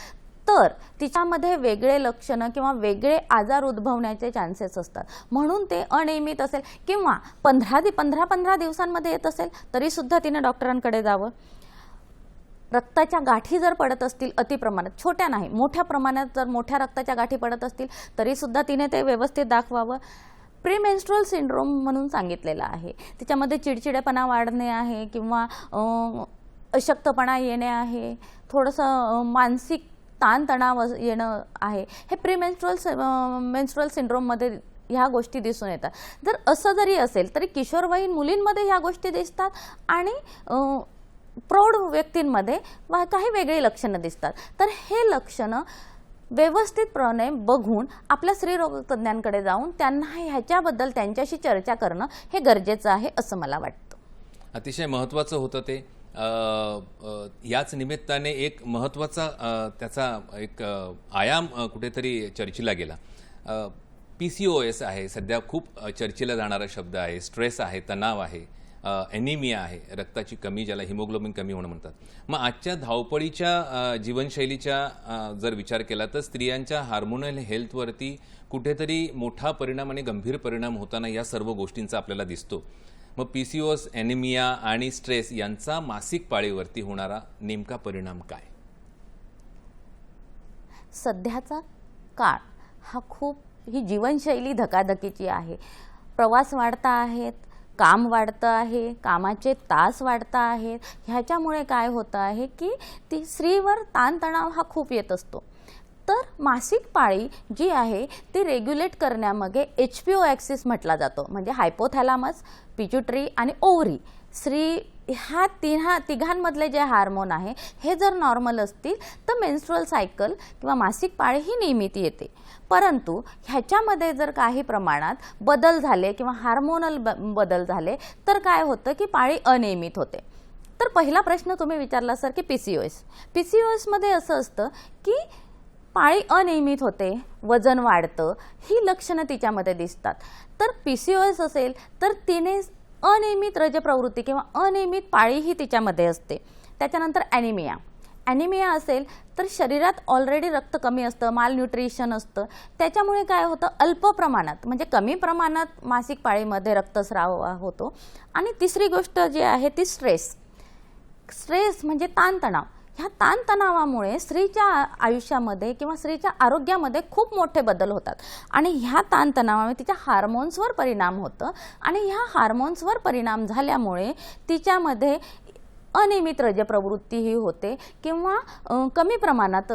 तर तिच्यामध्ये वेगळे लक्षणं किंवा वेगळे आजार उद्भवण्याचे चान्सेस असतात. म्हणून ते अनियमित असेल किंवा 15 दिवसांमध्ये येत असेल तरी सुद्धा तिने डॉक्टरांकडे जावं. रक्ताच्या गाठी जर पडत असतील अतिप्रमाणात, छोट्या नाही मोठ्या प्रमाणात जर मोठ्या रक्ताच्या गाठी पडत असतील तरी सुद्धा तिने ते व्यवस्थित दाखवावं. प्रीमेन्स्ट्रुअल सिंड्रोम म्हणून सांगितलेलं आहे, तिच्यामध्ये चिडचिडेपणा वाढणे आहे किंवा अशक्तपणा येणे आहे, थोडंसं मानसिक ताणतणाव येणं आहे. हे मेन्स्ट्रुअल सिंड्रोममध्ये ह्या गोष्टी दिसून येतात. जर असं जरी असेल तरी किशोरवयीन मुलींमध्ये ह्या गोष्टी दिसतात आणि प्रौढ व्यक्तींमध्ये काही वेगळी लक्षणं दिसतात. तर हे लक्षणं व्यवस्थितपणे बघून आपल्या स्त्रीरोग तज्ज्ञांकडे जाऊन त्यांना ह्याच्याबद्दल त्यांच्याशी चर्चा करणं हे गरजेचं आहे असं मला वाटतं. अतिशय महत्त्वाचं होतं ते. याच निमित्ताने एक महत्त्वाचा त्याचा एक आयाम कुठेतरी चर्चेला गेला. PCOS आहे, सध्या खूप चर्चेला जाणारा शब्द आहे. स्ट्रेस आहे, तणाव आहे, ॲनिमिया आहे, रक्ताची कमी, ज्याला हिमोग्लोबिन कमी होणं म्हणतात. मग आजच्या धावपळीच्या जीवनशैलीचा जर विचार केला तर स्त्रियांच्या हार्मोनल हेल्थवरती कुठेतरी मोठा परिणाम आणि गंभीर परिणाम होताना या सर्व गोष्टींचा आपल्याला दिसतो. मग PCOS, ॲनिमिया आणि स्ट्रेस यांचा मासिक पाळीवरती होणारा नेमका परिणाम काय? सध्याचा काळ हा ही जीवनशैली धकाधकीची आहे. प्रवास वाढता आहेत, काम वाढतं आहे, कामाचे तास वाढता आहेत. ह्याच्यामुळे काय होतं आहे की ती स्त्रीवर ताणतणाव हा खूप येत असतो. तर मासिक पाळी जी आहे ती रेग्युलेट करण्यामागे HPO ॲक्सिस म्हटला जातो, म्हणजे हायपोथॅलामस, पिट्युटरी आणि ओव्हरी. स्त्री ह्या तिघांमधले जे हार्मोन आहे हे जर नॉर्मल असतील तर मेन्स्ट्रुअल सायकल किंवा मासिक पाळी ही नियमित येते. परंतु ह्याच्यामध्ये जर काही प्रमाणात बदल झाले किंवा हार्मोनल बदल झाले तर काय होतं की पाळी अनियमित होते. तर पहिला प्रश्न तुम्ही विचारला सर की PCOSमध्ये असं असतं की पाळी अनियमित होते, वजन वाढतं, ही लक्षणं तिच्यामध्ये दिसतात. तर PCOS असेल तर तिने अनियमित रजप्रवृत्ती किंवा अनियमित पाळी ही तिच्यामध्ये असते. त्याच्यानंतर ॲनिमिया असेल तर शरीरात ऑलरेडी रक्त कमी असतं, मालन्यूट्रिशन असतं. त्याच्यामुळे काय होतं, अल्प प्रमाणात म्हणजे कमी प्रमाणात मासिक पाळीमध्ये रक्तस्राव होतो. आणि तिसरी गोष्ट जी आहे ती स्ट्रेस म्हणजे ताणतणाव. ह्या ताणतणावामुळे स्त्रीच्या आयुष्यामध्ये किंवा स्त्रीच्या आरोग्यामध्ये खूप मोठे बदल होतात आणि ह्या ताणतणावामुळे तिच्या हार्मोन्सवर परिणाम होतं आणि ह्या हार्मोन्सवर परिणाम झाल्यामुळे तिच्यामध्ये अनियमित रजप्रवृत्ती ही होते किंवा कमी प्रमाणात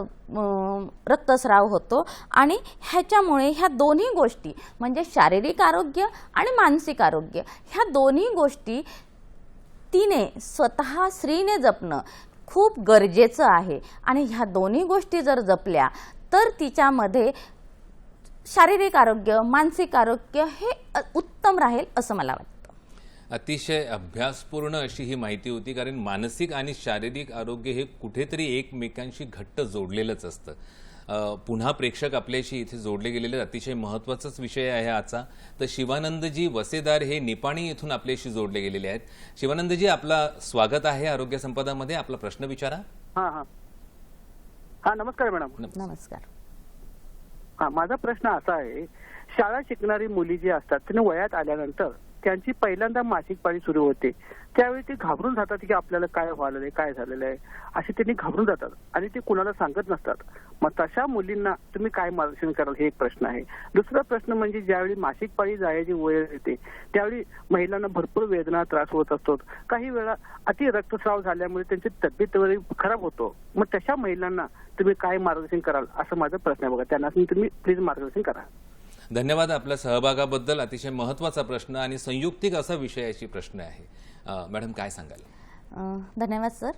रक्तस्राव होतो. आणि ह्याच्यामुळे ह्या दोन्ही गोष्टी म्हणजे शारीरिक आरोग्य आणि मानसिक आरोग्य ह्या दोन्ही गोष्टी स्वतः स्त्रीने जपणं खूप गरजेचं आहे. आणि ह्या दोन्ही गोष्टी जर जपल्या तर तिच्यामध्ये शारीरिक आरोग्य, मानसिक आरोग्य हे उत्तम राहील असं मला वाटतं. अतिशय अभ्यासपूर्ण अशी ही माहिती होती, कारण मानसिक आणि शारीरिक आरोग्य हे कुठेतरी एकमेकांशी घट्ट जोडलेलंच असतं. पुन्हा प्रेक्षक आपल्याशी इथे जोडले गेलेले अतिशय महत्त्वाचाच विषय आहे आजचा. तर शिवानंदजी वसेदार हे निपाणी येथून आपल्याशी जोडले गेलेले आहेत. शिवानंदजी, आपला स्वागत आहे आरोग्य संपदामध्ये. आपला प्रश्न विचारा. हा हा हा नमस्कार मॅडम. नमस्कार. हा, माझा प्रश्न असा आहे, शाळा शिकणारी मुली जी असतात त्यांनी वयात आल्यानंतर त्यांची पहिल्यांदा मासिक पाळी सुरू होते, त्यावेळी ते घाबरून जातात की आपल्याला काय व्हायला आहे, काय झालेलं आहे, असे त्यांनी घाबरून जातात आणि ते कुणाला सांगत नसतात. मग तशा मुलींना तुम्ही काय मार्गदर्शन कराल, हे एक प्रश्न आहे. दुसरा प्रश्न म्हणजे ज्यावेळी मासिक पाळी जायची वेळ येते त्यावेळी महिलांना भरपूर वेदना, त्रास होत असतो. काही वेळा अति रक्तस्राव झाल्यामुळे त्यांची तब्येत वगैरे खराब होतो. मग तशा महिलांना तुम्ही काय मार्गदर्शन कराल, असं माझा प्रश्न आहे. बघा, त्यांना तुम्ही प्लीज मार्गदर्शन करा. धन्यवाद आपल्या सहभागाबद्दल. अतिशय महत्त्वाचा प्रश्न आणि संयुक्तिक असा विषयाची प्रश्न आहे. मॅडम, काय सांगाल? धन्यवाद सर.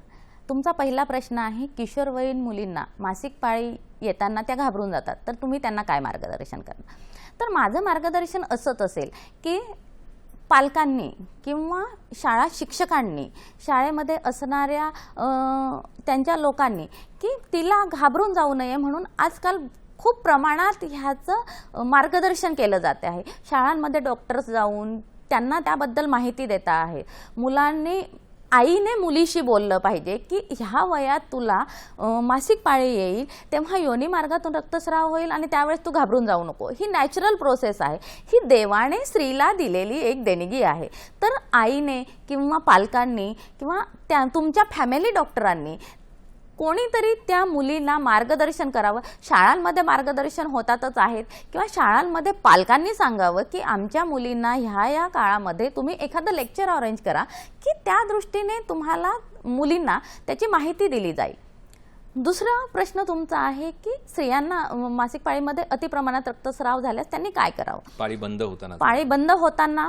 तुमचा पहिला प्रश्न आहे, किशोरवयीन मुलींना मासिक पाळी येताना त्या घाबरून जातात, तर तुम्ही त्यांना काय मार्गदर्शन करणार? तर माझं मार्गदर्शन असंच असेल की पालकांनी किंवा शाळा शिक्षकांनी, शाळेमध्ये असणाऱ्या त्यांच्या लोकांनी की तिला घाबरून जाऊ नये म्हणून आजकाल खूप प्रमाणात ह्याचं मार्गदर्शन केलं जाते आहे. शाळांमध्ये डॉक्टर्स जाऊन त्यांना त्याबद्दल माहिती देता आहे. मुलांनी, आईने मुलीशी बोललं पाहिजे की ह्या वयात तुला मासिक पाळी येईल, तेव्हा योनी मार्गातून रक्तस्राव होईल आणि त्यावेळेस तू घाबरून जाऊ नको. ही नॅचरल प्रोसेस आहे. ही देवाने स्त्रीला दिलेली एक देणगी आहे. तर आईने किंवा पालकांनी किंवा त्या तुमच्या फॅमिली डॉक्टरांनी कोणीतरी त्या मुलींना मार्गदर्शन करावं. शाळांमध्ये मार्गदर्शन होतातच आहेत किंवा शाळांमध्ये पालकांनी सांगावं की आमच्या मुलींना ह्या काळामध्ये तुम्ही एखादं लेक्चर अरेंज करा की त्या दृष्टीने तुम्हाला मुलींना त्याची माहिती दिली जाईल. दुसरा प्रश्न तुमचा आहे की स्त्रियांना मासिक पाळीमध्ये अतिप्रमाणात रक्तस्राव झाल्यास त्यांनी काय करावं? पाळी बंद होताना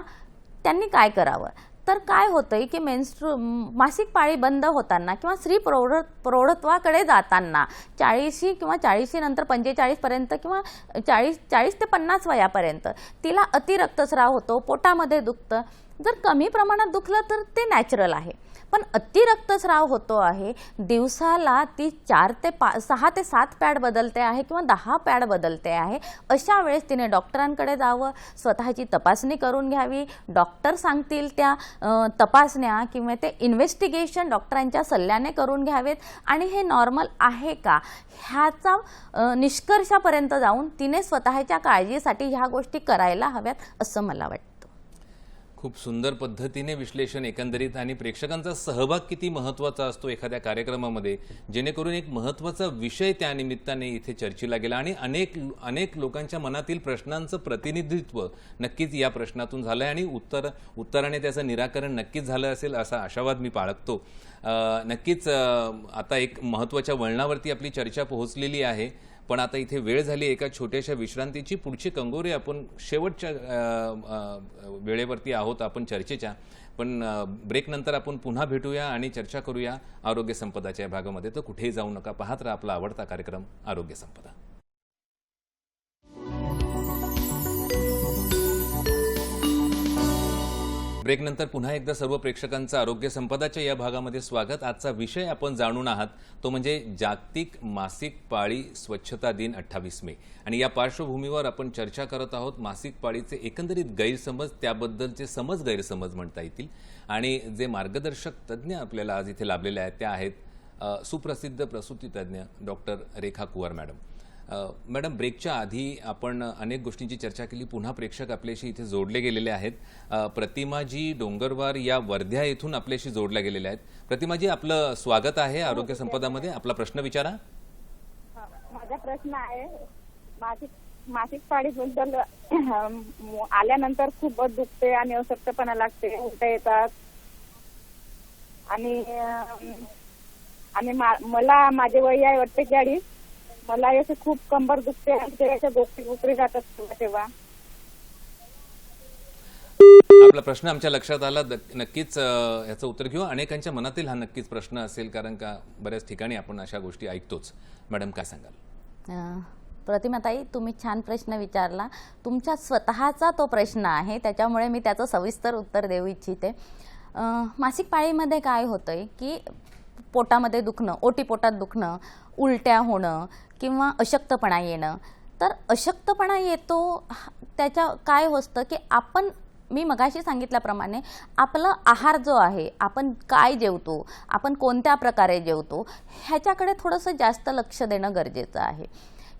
त्यांनी काय करावं? तर काय होतंय की मासिक पाळी बंद होताना किंवा स्त्री प्रौढत्वाकडे जाताना 40 किंवा 40 नंतर 45 पर्यंत किंवा 40 ते 50 वयापर्यंत तिला अति रक्तस्राव होतो, पोटामध्ये दुखतं. जर कमी प्रमाणात दुखलं तर ते नॅचरल आहे, पण अति रक्तस्राव होतो आहे, दिवसाला ती 6 ते 7 पॅड बदलते आहे किंवा 10 पॅड बदलते आहे. अशा वेळेस तिने डॉक्टरांकडे जावं, स्वतःची तपासणी करून घ्यावी. डॉक्टर सांगतील त्या तपासण्या किंवा ते इन्व्हेस्टिगेशन डॉक्टरांच्या सल्ल्याने करून घ्यावेत आणि हे नॉर्मल आहे का ह्याचा निष्कर्षापर्यंत जाऊन तिने स्वतःच्या काळजीसाठी ह्या गोष्टी करायला हव्यात असं मला वाटतं. खूप सुंदर पद्धतीने विश्लेषण एकंदरीत, आणि प्रेक्षकांचा सहभाग किती महत्त्वाचा असतो एखाद्या कार्यक्रमामध्ये, जेणेकरून एक महत्त्वाचा विषय त्या निमित्ताने इथे चर्चेला गेला आणि अनेक लोकांच्या मनातील प्रश्नांचं प्रतिनिधित्व नक्कीच या प्रश्नातून झालं आहे आणि उत्तराने त्याचं निराकरण नक्कीच झालं असेल असा आशावाद मी बाळगतो. नक्कीच आता एक महत्त्वाच्या वळणावरती आपली चर्चा पोहोचलेली आहे, पण आता इथे वेळ झाली एका छोट्याशा विश्रांतीची. पुढची कंगोरे आपण शेवटच्या वेळेवरती आहोत आपण चर्चेच्या, पण ब्रेकनंतर आपण पुन्हा भेटूया आणि चर्चा करूया आरोग्य संपदाच्या या भागामध्ये. तर कुठेही जाऊ नका, पाहत राहा आपला आवडता कार्यक्रम आरोग्य संपदा. ब्रेकनंतर पुन्हा एकदा सर्व प्रेक्षकांचं आरोग्य संपदाच्या या भागामध्ये स्वागत. आजचा विषय आपण जाणून आहात तो म्हणजे जागतिक मासिक पाळी स्वच्छता दिन 28 मे, आणि या पार्श्वभूमीवर आपण चर्चा करत आहोत मासिक पाळीचे एकंदरीत गैरसमज, त्याबद्दलचे गैरसमज म्हणता येतील. आणि जे मार्गदर्शक तज्ज्ञ आपल्याला आज इथे लाभलेले आहेत त्या आहेत सुप्रसिद्ध प्रसूती तज्ज्ञ डॉक्टर रेखा कुवर मॅडम. मॅडम, ब्रेकच्या आधी आपण अनेक गोष्टींची चर्चा केली. पुन्हा प्रेक्षक आपल्याशी इथे जोडले गेलेले आहेत. प्रतिमाजी डोंगरवार या वर्ध्या येथून आपल्याशी जोडल्या गेलेल्या आहेत. प्रतिमाजी, आपलं स्वागत आहे आरोग्य संपदामध्ये. आपला प्रश्न विचारा. माझा प्रश्न आहे, मासिक पाळीबद्दल आल्यानंतर खूप दुखते आणि अशक्तपणा लागते, उलट्या येतात आणि मला माझे वय आहे 48. मला असे खूप कंबर दुखते आणि त्याच्या गोष्टी जातात तेव्हा. आपला प्रश्न आमच्या लक्षात आला. नक्कीच याचं उत्तर घेऊ. अनेकांच्या मनातील हा नक्कीच प्रश्न असेल, कारण का बऱ्याच ठिकाणी आपण अशा गोष्टी ऐकतोच. मॅडम, काय सांगाल? प्रतिमाताई, तुम्ही छान प्रश्न विचारला. तुमच्या स्वतःचा तो प्रश्न आहे, त्याच्यामुळे मी त्याचं सविस्तर उत्तर देऊ इच्छिते. मासिक पाळीमध्ये काय होतंय की पोटामध्ये दुखणं, ओटीपोटात दुखणं, उलट्या होणं किंवा अशक्तपणा येणं. तर अशक्तपणा येतो त्याच्या काय होतं की मी मगाशी सांगितल्याप्रमाणे आपलं आहार जो आहे, आपण काय जेवतो, आपण कोणत्या प्रकारे जेवतो, ह्याच्याकडे थोडंसं जास्त लक्ष देणं गरजेचं आहे.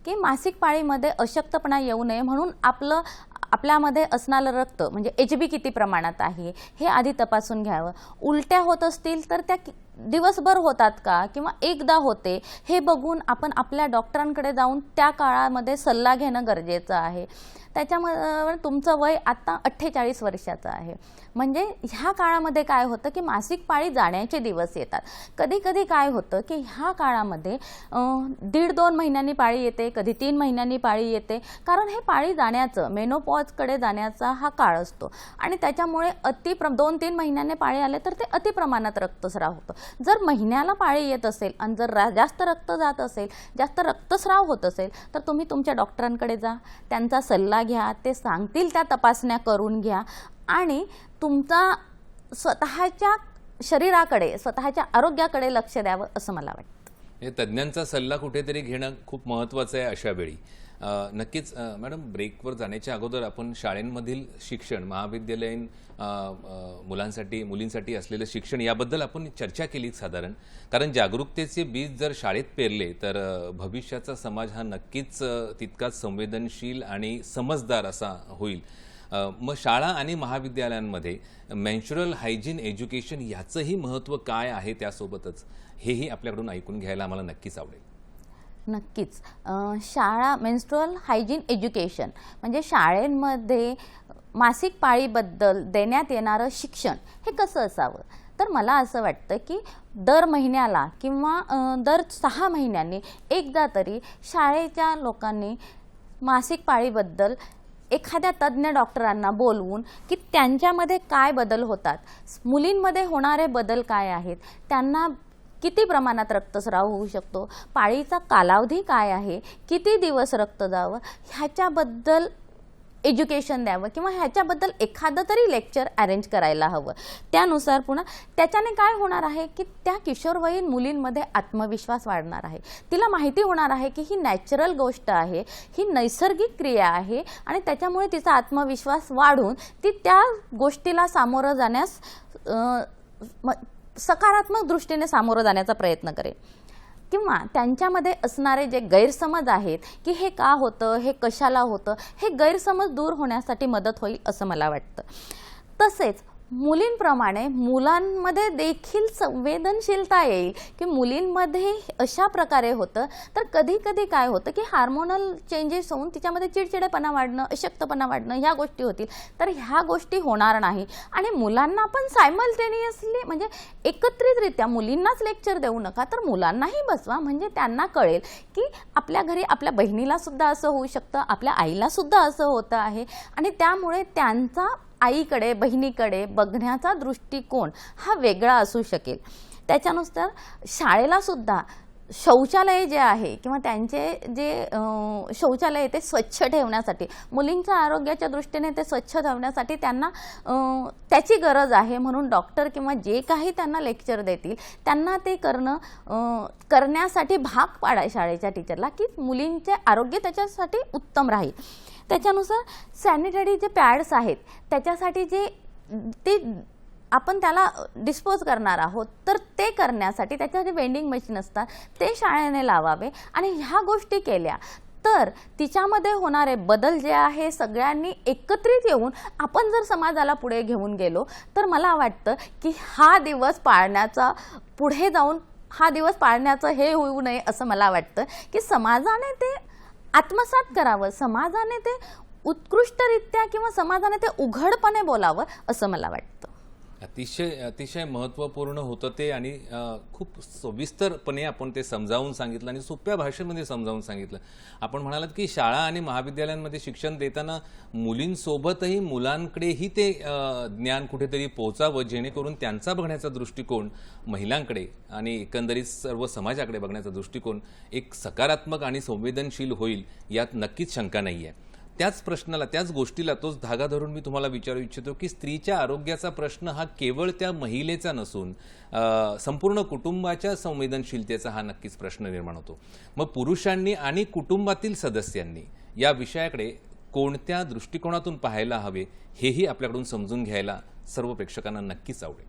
की मासिक पाळीमध्ये अशक्तपणा येऊ नये म्हणून आपल्यामध्ये असणारं रक्त म्हणजे HB किती प्रमाणात आहे हे आधी तपासून घ्यावं. उलट्या होत असतील तर त्या दिवसभर होतात का किंवा एकदा होते हे बघून आपण आपल्या डॉक्टरांकडे जाऊन त्या काळामध्ये सल्ला घेणं गरजेचं आहे. त्याच्यामुळे तुमचं वय आता 48 वर्षाचं आहे, म्हणजे ह्या काळामध्ये काय होतं की मासिक पाळी जाण्याचे दिवस येतात. कधी कधी काय होतं की ह्या काळामध्ये 1.5-2 महिन्यांनी पाळी येते, कधी 3 महिन्यांनी पाळी येते, कारण हे पाळी जाण्याचं मेनोपॉजकडे जाण्याचा हा काळ असतो आणि त्याच्यामुळे 2-3 महिन्यांनी पाळी आले तर ते अतिप्रमाणात रक्तस्राव होतं. जर महिन्याला पाळी येत असेल आणि जर जास्त रक्त जात असेल, जास्त रक्तस्राव होत असेल तर तुम्ही तुमच्या डॉक्टरांकडे जा, त्यांचा सल्ला घ्या, ते सांगतील त्या तपासण्या करून घ्या आणि तुमचा स्वतःच्या शरीराकडे, स्वतःच्या आरोग्याकडे लक्ष द्यावं असं मला वाटतं. हे तज्ज्ञांचा सल्ला कुठेतरी घेणं खूप महत्त्वाचं आहे अशा वेळी. नक्कीच मॅडम, ब्रेकवर जाण्याच्या अगोदर आपण शाळेंमधील शिक्षण, महाविद्यालयीन मुलींसाठी असलेलं शिक्षण याबद्दल आपण चर्चा केली साधारण. कारण जागरूकतेचे बीज जर शाळेत पेरले तर भविष्याचा समाज हा नक्कीच तितकाच संवेदनशील आणि समजदार असा होईल. मग शाळा आणि महाविद्यालयांमध्ये मेन्स्ट्रुअल हायजीन एज्युकेशन याचंही महत्त्व काय आहे, त्यासोबतच हेही आपल्याकडून ऐकून घ्यायला आम्हाला नक्कीच आवडेल. नक्कीच. शाळा मेन्स्ट्रुअल हायजीन एज्युकेशन म्हणजे शाळेमध्ये मासिक पाळीबद्दल देण्यात येणारं शिक्षण हे कसं असावं. तर मला असं वाटतं की दर महिन्याला किंवा दर 6 महिन्यांनी एकदा तरी शाळेच्या लोकांनी मासिक पाळीबद्दल एखाद्या तज्ज्ञ डॉक्टरांना बोलवून की त्यांच्यामध्ये काय बदल होतात, मुलींमध्ये होणारे बदल काय आहेत, त्यांना किती प्रमाणात रक्तस्राव होऊ शकतो, पाळीचा कालावधी काय आहे, किती दिवस रक्त जावं, ह्याच्याबद्दल एज्युकेशन द्यावं किंवा ह्याच्याबद्दल एखादं तरी लेक्चर अरेंज करायला हवं. त्यानुसार पुन्हा त्याच्याने काय होणार आहे की त्या किशोरवयीन मुलींमध्ये आत्मविश्वास वाढणार आहे. तिला माहिती होणार आहे की ही नॅचरल गोष्ट आहे, ही नैसर्गिक क्रिया आहे आणि त्याच्यामुळे तिचा आत्मविश्वास वाढून ती त्या गोष्टीला सामोरं जाण्यास सकारात्मक दृष्टीने सामोरं जाण्याचा प्रयत्न करेल. किंवा त्यांच्यामध्ये असणारे जे गैरसमज आहेत की हे का होतं, हे कशाला होतं, हे गैरसमज दूर होण्यासाठी मदत होईल असं मला वाटतं. तसेच मुलींप्रमाणे मुलांमध्ये देखील संवेदनशीलता येईल की मुलींमध्ये अशा प्रकारे होतं तर कधी कधी काय होतं की हार्मोनल चेंजेस होऊन तिच्यामध्ये चिडचिडेपणा वाढणं, अशक्तपणा वाढणं ह्या गोष्टी होतील. तर ह्या गोष्टी होणार नाही आणि मुलांना पण सायमल्टेनियसली म्हणजे एकत्रितरित्या मुलींनाच लेक्चर देऊ नका, तर मुलांनाही बसवा, म्हणजे त्यांना कळेल की आपल्या घरी आपल्या बहिणीला सुद्धा असं होऊ शकतं, आपल्या आईला सुद्धा असं होतं आहे आणि त्यामुळे त्यांचा आईकडे, बहिणीकडे बघण्याचा दृष्टिकोन हा वेगळा असू शकेल. त्याच्यानुसार शाळेला सुद्धा शौचालय जे आहे किंवा त्यांचे जे शौचालय ते स्वच्छ ठेवण्यासाठी, मुलींच्या आरोग्याच्या दृष्टीने ते स्वच्छ ठेवण्यासाठी त्यांना त्याची गरज आहे. म्हणून डॉक्टर किंवा जे काही त्यांना लेक्चर देतील त्यांना ते करण्यासाठी भाग पाडा शाळेच्या टीचरला की मुलींचे आरोग्य त्याच्यासाठी उत्तम राहील. त्याच्यानुसार सॅनिटरी जे पॅड्स आहेत त्याच्यासाठी ते आपण त्याला डिस्पोज करणार आहोत तर ते करण्यासाठी त्याच्यासाठी वेंडिंग मशीन असतात ते शाळेने लावावे आणि ह्या गोष्टी केल्या तर तिच्यामध्ये होणारे बदल जे आहे सगळ्यांनी एकत्रित येऊन आपण जर समाजाला पुढे घेऊन गेलो तर मला वाटतं की हा दिवस पाळण्याचा, पुढे जाऊन हा दिवस पाळण्याचं हे होऊ नये असं मला वाटतं की समाजाने ते आत्मसात करावं, समाजाने ते उत्कृष्टरित्या किंवा समाजाने ते उघडपणे बोलावं असं मला वाटतं. अतिशय महत्त्वपूर्ण होतं ते आणि खूप सविस्तरपणे आपण ते समजावून सांगितलं आणि सोप्या भाषेमध्ये समजावून सांगितलं. आपण म्हणालात की शाळा आणि महाविद्यालयांमध्ये शिक्षण देताना मुलींसोबतही मुलांकडेही ते ज्ञान कुठेतरी पोहोचावं, जेणेकरून त्यांचा बघण्याचा दृष्टिकोन महिलांकडे आणि एकंदरीत सर्व समाजाकडे बघण्याचा दृष्टिकोन एक सकारात्मक आणि संवेदनशील होईल, यात नक्कीच शंका नाही आहे. त्याच प्रश्नाला, त्याच गोष्टीला तोच धागा धरून मी तुम्हाला विचारू इच्छितो की स्त्रीच्या आरोग्याचा प्रश्न हा केवळ त्या महिलेचा नसून संपूर्ण कुटुंबाच्या संवेदनशीलतेचा हा नक्कीच प्रश्न निर्माण होतो. मग पुरुषांनी आणि कुटुंबातील सदस्यांनी या विषयाकडे कोणत्या दृष्टिकोनातून पाहायला हवे, हेही आपल्याकडून समजून घ्यायला सर्व प्रेक्षकांना नक्कीच आवडेल.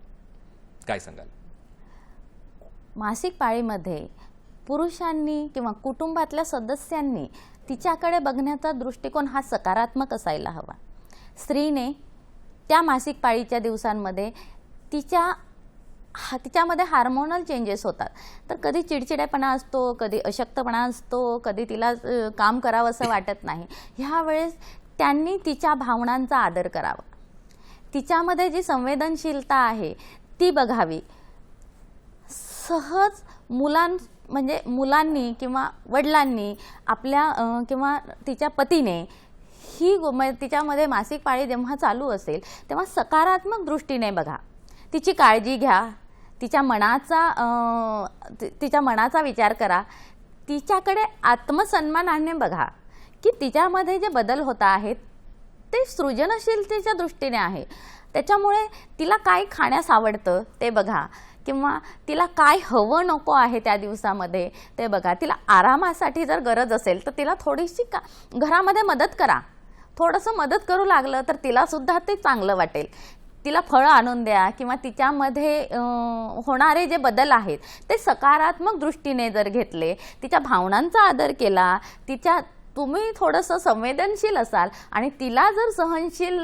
काय सांगाल? मासिक पाळीमध्ये पुरुषांनी किंवा कुटुंबातल्या सदस्यांनी तिच्याकडे बघण्याचा दृष्टिकोन हा सकारात्मक असायला हवा. स्त्रीने त्या मासिक पाळीच्या दिवसांमध्ये तिच्यामध्ये हार्मोनल चेंजेस होतात. तर कधी चिडचिडेपणा असतो, कधी अशक्तपणा असतो, कधी तिला काम करावं असं वाटत नाही. ह्या वेळेस त्यांनी तिच्या भावनांचा आदर करावा. तिच्यामध्ये जी संवेदनशीलता आहे ती बघावी. सहज मुलांनी किंवा वडिलांनी आपल्या किंवा तिच्या पतीने तिच्यामध्ये मासिक पाळी जेव्हा चालू असेल तेव्हा सकारात्मक दृष्टीने बघा. तिची काळजी घ्या. तिच्या मनाचा विचार करा. तिच्याकडे आत्मसन्मानाने बघा की तिच्यामध्ये जे बदल होत आहेत ते सृजनशीलतेच्या दृष्टीने आहे. त्याच्यामुळे तिला काय खाण्यास आवडतं ते बघा, किंवा तिला काय हवं नको आहे त्या दिवसामध्ये ते बघा. तिला आरामासाठी जर गरज असेल तर तिला थोडीशी घरामध्ये मदत करा. थोडंसं मदत करू लागलं तर तिला सुद्धा ते चांगलं वाटेल. तिला फळं आणून द्या, किंवा तिच्यामध्ये होणारे जे बदल आहेत ते सकारात्मक दृष्टीने जर घेतले, तिच्या भावनांचा आदर केला, तुम्ही थोडंसं संवेदनशील असाल आणि तिला जर सहनशील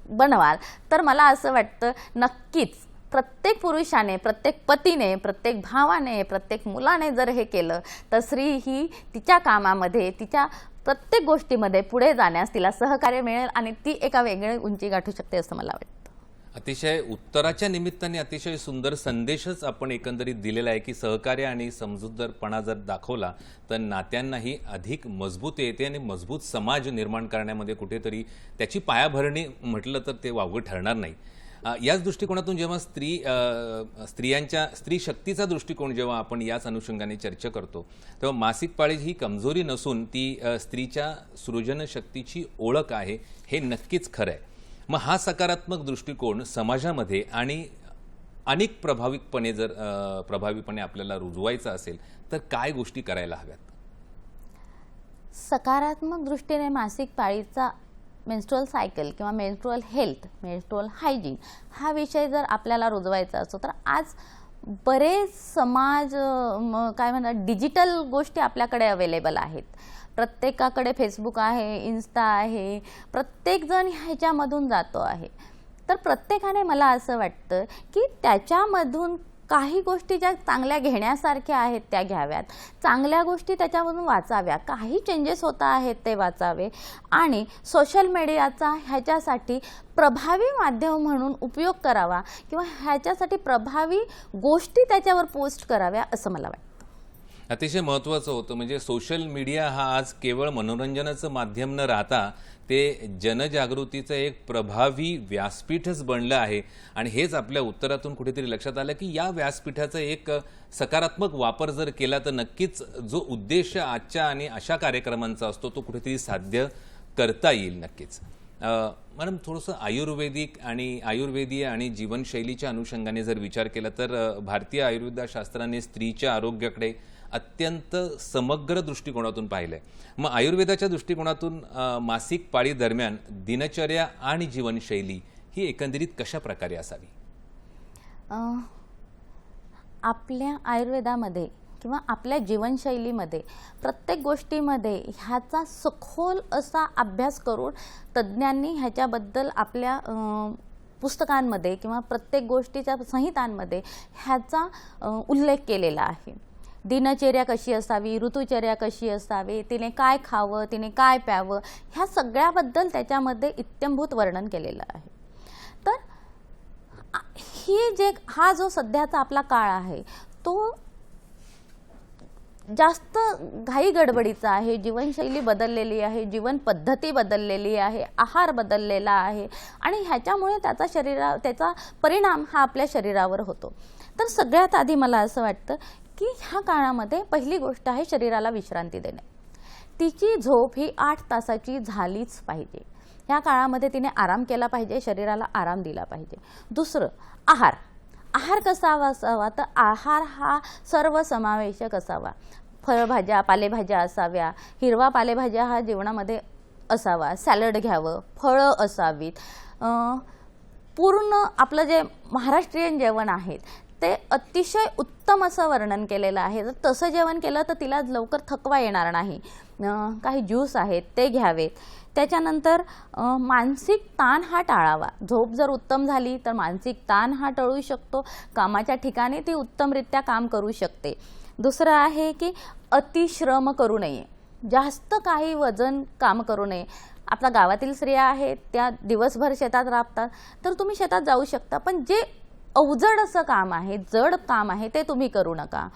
बनवाल तर मला असं वाटतं नक्कीच प्रत्येक पुरुषाने, प्रत्येक पतीने, प्रत्येक भावाने, प्रत्येक मुलाने जर हे केलं तर स्त्री ही तिच्या कामामध्ये, तिच्या प्रत्येक गोष्टीमध्ये पुढे जाण्यास तिला सहकार्य मिळेल आणि ती एका वेगळ्या उंची गाठू शकते असं मला वाटतं. अतिशय उत्तराच्या निमित्ताने अतिशय सुंदर संदेशच आपण एकंदरीत दिलेला आहे की सहकार्य आणि समजूतदारपणा जर दाखवला तर नात्यांनाही अधिक मजबूती येते आणि मजबूत समाज निर्माण करण्यामध्ये कुठेतरी त्याची पायाभरणी म्हटलं तर ते वावगं ठरणार नाही. याच दृष्टिकोनातून जेव्हा स्त्री शक्तीचा दृष्टिकोन जेव्हा आपण याच अनुषंगाने चर्चा करतो तेव्हा मासिक पाळी ही कमजोरी नसून ती स्त्रीच्या सृजनशक्तीची ओळख आहे, हे नक्कीच खरं आहे. मग हा सकारात्मक दृष्टिकोन समाजामध्ये आणि अनेक प्रभावीपणे आपल्याला रुजवायचा असेल तर काय गोष्टी करायला हव्यात? सकारात्मक दृष्टीने मासिक पाळीचा मेन्स्ट्रुअल सायकल किंवा मेन्स्ट्रुअल हेल्थ, मेन्स्ट्रुअल हायजीन हा विषय जर आपल्याला रुजवायचा असतो तर आज बरेच डिजिटल गोष्टी आपल्याकडे अवेलेबल आहेत. प्रत्येकाकडे फेसबुक आहे, इन्स्टा आहे, प्रत्येकजण ह्याच्यामधून जातो आहे. तर प्रत्येकाने मला असं वाटतं की त्याच्यामधून काही गोष्टी ज्या चांगल्या घेण्यासारख्या आहेत त्या घ्याव्यात, चांगल्या गोष्टी त्याच्यामधून वाचाव्या, काही चेंजेस होत आहेत ते वाचावे आणि सोशल मीडियाचा ह्याच्यासाठी प्रभावी माध्यम म्हणून उपयोग करावा किंवा ह्याच्यासाठी प्रभावी गोष्टी त्याच्यावर पोस्ट कराव्या असं मला वाटतं. अतिशय महत्त्वाचं होतं म्हणजे सोशल मीडिया हा आज केवळ मनोरंजनाचं माध्यम न राहता ते जनजागृतीचं एक प्रभावी व्यासपीठच बनलं आहे आणि हेच आपल्या उत्तरातून कुठेतरी लक्षात आलं की या व्यासपीठाचा एक सकारात्मक वापर जर केला तर नक्कीच जो उद्देश आजच्या आणि अशा कार्यक्रमांचा असतो तो कुठेतरी साध्य करता येईल नक्कीच. मॅडम, थोडंसं आयुर्वेदीय आणि जीवनशैलीच्या अनुषंगाने जर विचार केला तर भारतीय आयुर्वेदशास्त्राने स्त्रीच्या आरोग्याकडे अत्यंत समग्र दृष्टिकोनातून पाहिलंय. मग आयुर्वेदाच्या दृष्टिकोनातून मासिक पाळी दरम्यान दिनचर्या आणि जीवनशैली ही एकंदरीत कशा प्रकारे असावी? आपल्या आयुर्वेदामध्ये किंवा आपल्या जीवनशैलीमध्ये प्रत्येक गोष्टीमध्ये ह्याचा सखोल असा अभ्यास करून तज्ज्ञांनी ह्याच्याबद्दल आपल्या पुस्तकांमध्ये किंवा प्रत्येक गोष्टीच्या संहितांमध्ये ह्याचा उल्लेख केलेला आहे. दिनचर्या कशी असावी, ऋतुचर्या कशी असावी, तिने काय खावं, तिने काय प्यावं, ह्या सगळ्याबद्दल त्याच्यामध्ये इत्थंभूत वर्णन केलेलं आहे. तर हा जो सध्याचा आपला काळ आहे तो जास्त घाई गडबडीचा आहे. जीवनशैली बदललेली आहे, जीवन पद्धती बदललेली आहे, आहार बदललेला आहे आणि ह्याच्यामुळे त्याचा परिणाम हा आपल्या शरीरावर होतो. तर सगळ्यात आधी मला असं वाटतं की ह्या काळामध्ये पहिली गोष्ट आहे शरीराला विश्रांती देणे. तिची झोप ही 8 तासाची झालीच पाहिजे. ह्या काळामध्ये तिने आराम केला पाहिजे, शरीराला आराम दिला पाहिजे. दुसरं, आहार कसा असावा? तर आहार हा सर्वसमावेशक असावा. फळभाज्या, पालेभाज्या असाव्या, हिरवा पालेभाज्या हा जेवणामध्ये असावा, सॅलड घ्यावं, फळं असावीत. पूर्ण आपलं जे महाराष्ट्रीयन जेवण आहे ते अतिशय उत्तम असं वर्णन केलेलं आहे. जर तसं जेवण केलं तर तिला लवकर थकवा येणार नाही. काही ज्यूस आहेत ते घ्यावेत. त्याच्यानंतर मानसिक ताण हा टाळावा. झोप जर उत्तम झाली तर मानसिक ताण हा टळू शकतो. कामाच्या ठिकाणी ती उत्तमरित्या काम करू शकते. दुसरं आहे की अतिश्रम करू नये, जास्त काही वजन काम करू नये. आपल्या गावातील स्त्रिया आहेत त्या दिवसभर शेतात राबतात, तर तुम्ही शेतात जाऊ शकता, पण जे अवजड असं काम आहे, जड काम आहे ते तुम्ही करू नका.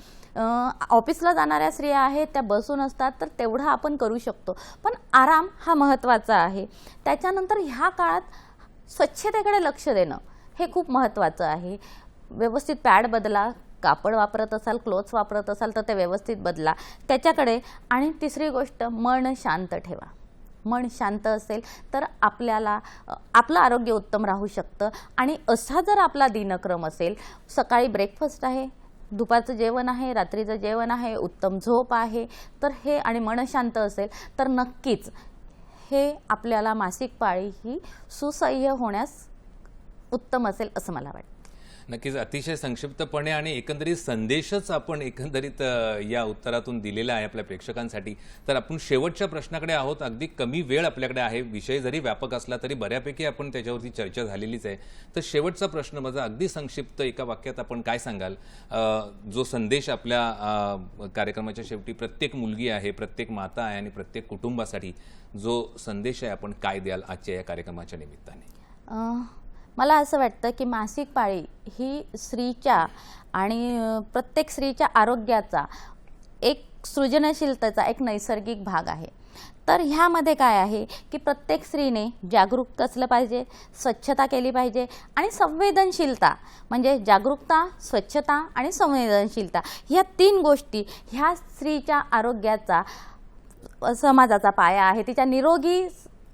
ऑफिसला जाणाऱ्या स्त्रिया आहेत त्या बसून असतात, तर तेवढं आपण करू शकतो, पण आराम हा महत्त्वाचा आहे. त्याच्यानंतर ह्या काळात स्वच्छतेकडे लक्ष देणं हे खूप महत्त्वाचं आहे. व्यवस्थित पॅड बदला, कापड वापरत असाल, क्लोथ्स वापरत असाल तर ते व्यवस्थित बदला त्याच्याकडे. आणि तिसरी गोष्ट, मन शांत ठेवा. मन शांत असेल तर आपलं आरोग्य उत्तम राहू शकतं. आणि असा जर आपला दिनक्रम असेल, सकाळी ब्रेकफास्ट आहे, दुपारचं जेवण आहे, रात्रीचं जेवण आहे, उत्तम झोप आहे, तर हे आणि मन शांत असेल तर नक्कीच हे आपल्याला मासिक पाळी ही सुसह्य होण्यास उत्तम असेल असं मला वाटतं. नक्कीच अतिशय संक्षिप्तपणे आणि एकंदरीत संदेशच आपण एकंदरीत या उत्तरातून दिलेला आहे आपल्या प्रेक्षकांसाठी. तर आपण शेवटच्या प्रश्नाकडे आहोत. अगदी कमी वेळ आपल्याकडे आहे. विषय जरी व्यापक असला तरी बऱ्यापैकी आपण त्याच्यावरती चर्चा झालेलीच आहे. तर शेवटचा प्रश्न माझा अगदी संक्षिप्त एका वाक्यात आपण काय सांगाल? जो संदेश आपल्या कार्यक्रमाच्या शेवटी प्रत्येक मुलगी आहे, प्रत्येक माता आहे आणि प्रत्येक कुटुंबासाठी जो संदेश आहे आपण काय द्याल आजच्या या कार्यक्रमाच्या निमित्ताने? मला असं वाटतं की मासिक पाळी ही स्त्रीच्या आणि प्रत्येक स्त्रीच्या आरोग्याचा एक सृजनशीलतेचा एक नैसर्गिक भाग आहे. तर ह्यामध्ये काय आहे की प्रत्येक स्त्रीने जागरूक असलं पाहिजे, स्वच्छता केली पाहिजे आणि संवेदनशीलता, म्हणजे जागरूकता, स्वच्छता आणि संवेदनशीलता ह्या 3 गोष्टी ह्या स्त्रीच्या आरोग्याचा, समाजाचा पाया आहे, तिच्या निरोगी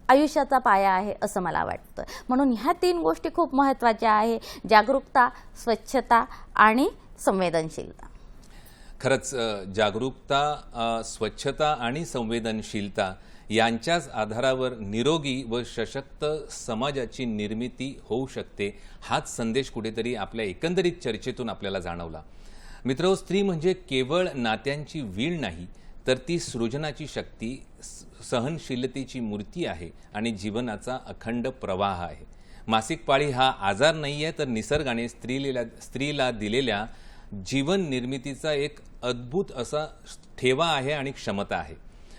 आयुष्याचा पाया आहे असं मला वाटतं. म्हणून ह्या 3 गोष्टी खूप महत्त्वाच्या आहे: जागरूकता, स्वच्छता आणि संवेदनशीलता. खरंच जागरूकता, स्वच्छता आणि संवेदनशीलता यांच्याच आधारावर निरोगी व सशक्त समाजाची निर्मिती होऊ शकते. हाच संदेश कुठेतरी आपल्या एकंदरीत चर्चेतून आपल्याला जाणवला. मित्र, स्त्री म्हणजे केवळ नात्यांची वीण नाही, तर ती सृजनाची शक्ती, सहनशीलतेची मूर्ती आहे आणि जीवनाचा अखंड प्रवाह आहे. मासिक पाळी हा आजार नाही आहे, तर निसर्गाने स्त्रीला दिलेल्या जीवन निर्मितीचा एक अद्भुत असा ठेवा आहे आणि क्षमता आहे.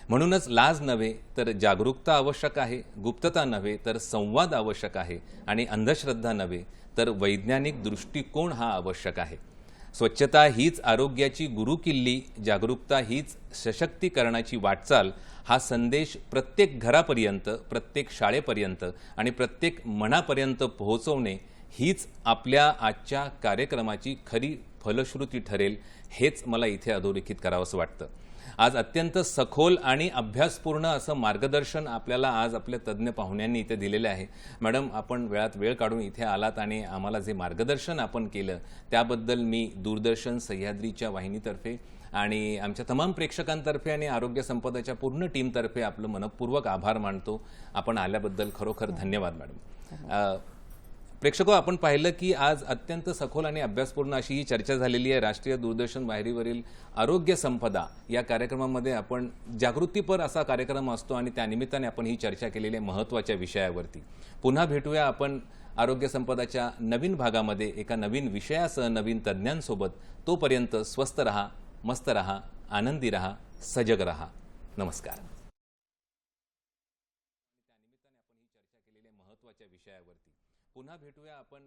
म्हणूनच लाज नव्हे तर जागरूकता आवश्यक आहे, गुप्तता नव्हे तर संवाद आवश्यक आहे आणि अंधश्रद्धा नव्हे तर वैज्ञानिक दृष्टिकोन हा आवश्यक आहे. स्वच्छता हीच आरोग्याची गुरुकिल्ली, जागरूकता हीच सशक्तीकरणाची वाटचाल हा संदेश प्रत्येक घरापर्यंत, प्रत्येक शाळेपर्यंत आणि प्रत्येक मनापर्यंत पोहोचवणे हीच आपल्या आजच्या कार्यक्रमाची खरी फलश्रुती ठरेल, हेच मला इथे अधोरेखित करावंसं वाटतं. आज अत्यंत सखोल आणि अभ्यासपूर्ण असं मार्गदर्शन आपल्याला आज आपल्या तज्ज्ञ पाहुण्यांनी इथे दिलेलं आहे. मॅडम, आपण वेळात वेळ काढून इथे आलात आणि आम्हाला जे मार्गदर्शन आपण केलं त्याबद्दल मी दूरदर्शन सह्याद्रीच्या वाहिनीतर्फे आणि आमच्या तमाम प्रेक्षकांतर्फे आणि आरोग्य संपदाच्या पूर्ण टीमतर्फे आपलं मनपूर्वक आभार मानतो. आपण आल्याबद्दल खरोखर धन्यवाद मॅडम. प्रेक्षको, आपण पाहिलं की आज अत्यंत सखोल आणि अभ्यासपूर्ण अशी ही चर्चा झालेली आहे. राष्ट्रीय दूरदर्शन वाहिनीवरील आरोग्य संपदा या कार्यक्रमामध्ये आपण जागृतीपर असा कार्यक्रम असतो आणि त्यानिमित्ताने आपण ही चर्चा केलेली आहे महत्त्वाच्या विषयावरती. पुन्हा भेटूया आपण आरोग्य संपदाच्या नवीन भागामध्ये एका नवीन विषयासह नवीन तज्ज्ञांसोबत. तोपर्यंत स्वस्थ रहा, मस्त रहा, आनंदी रहा, सजग रहा. नमस्कार. त्यानिमित्ताने आपण ही चर्चा केलेली आहे महत्त्वाच्या विषयावरती. पुन्हा भेटूया आपण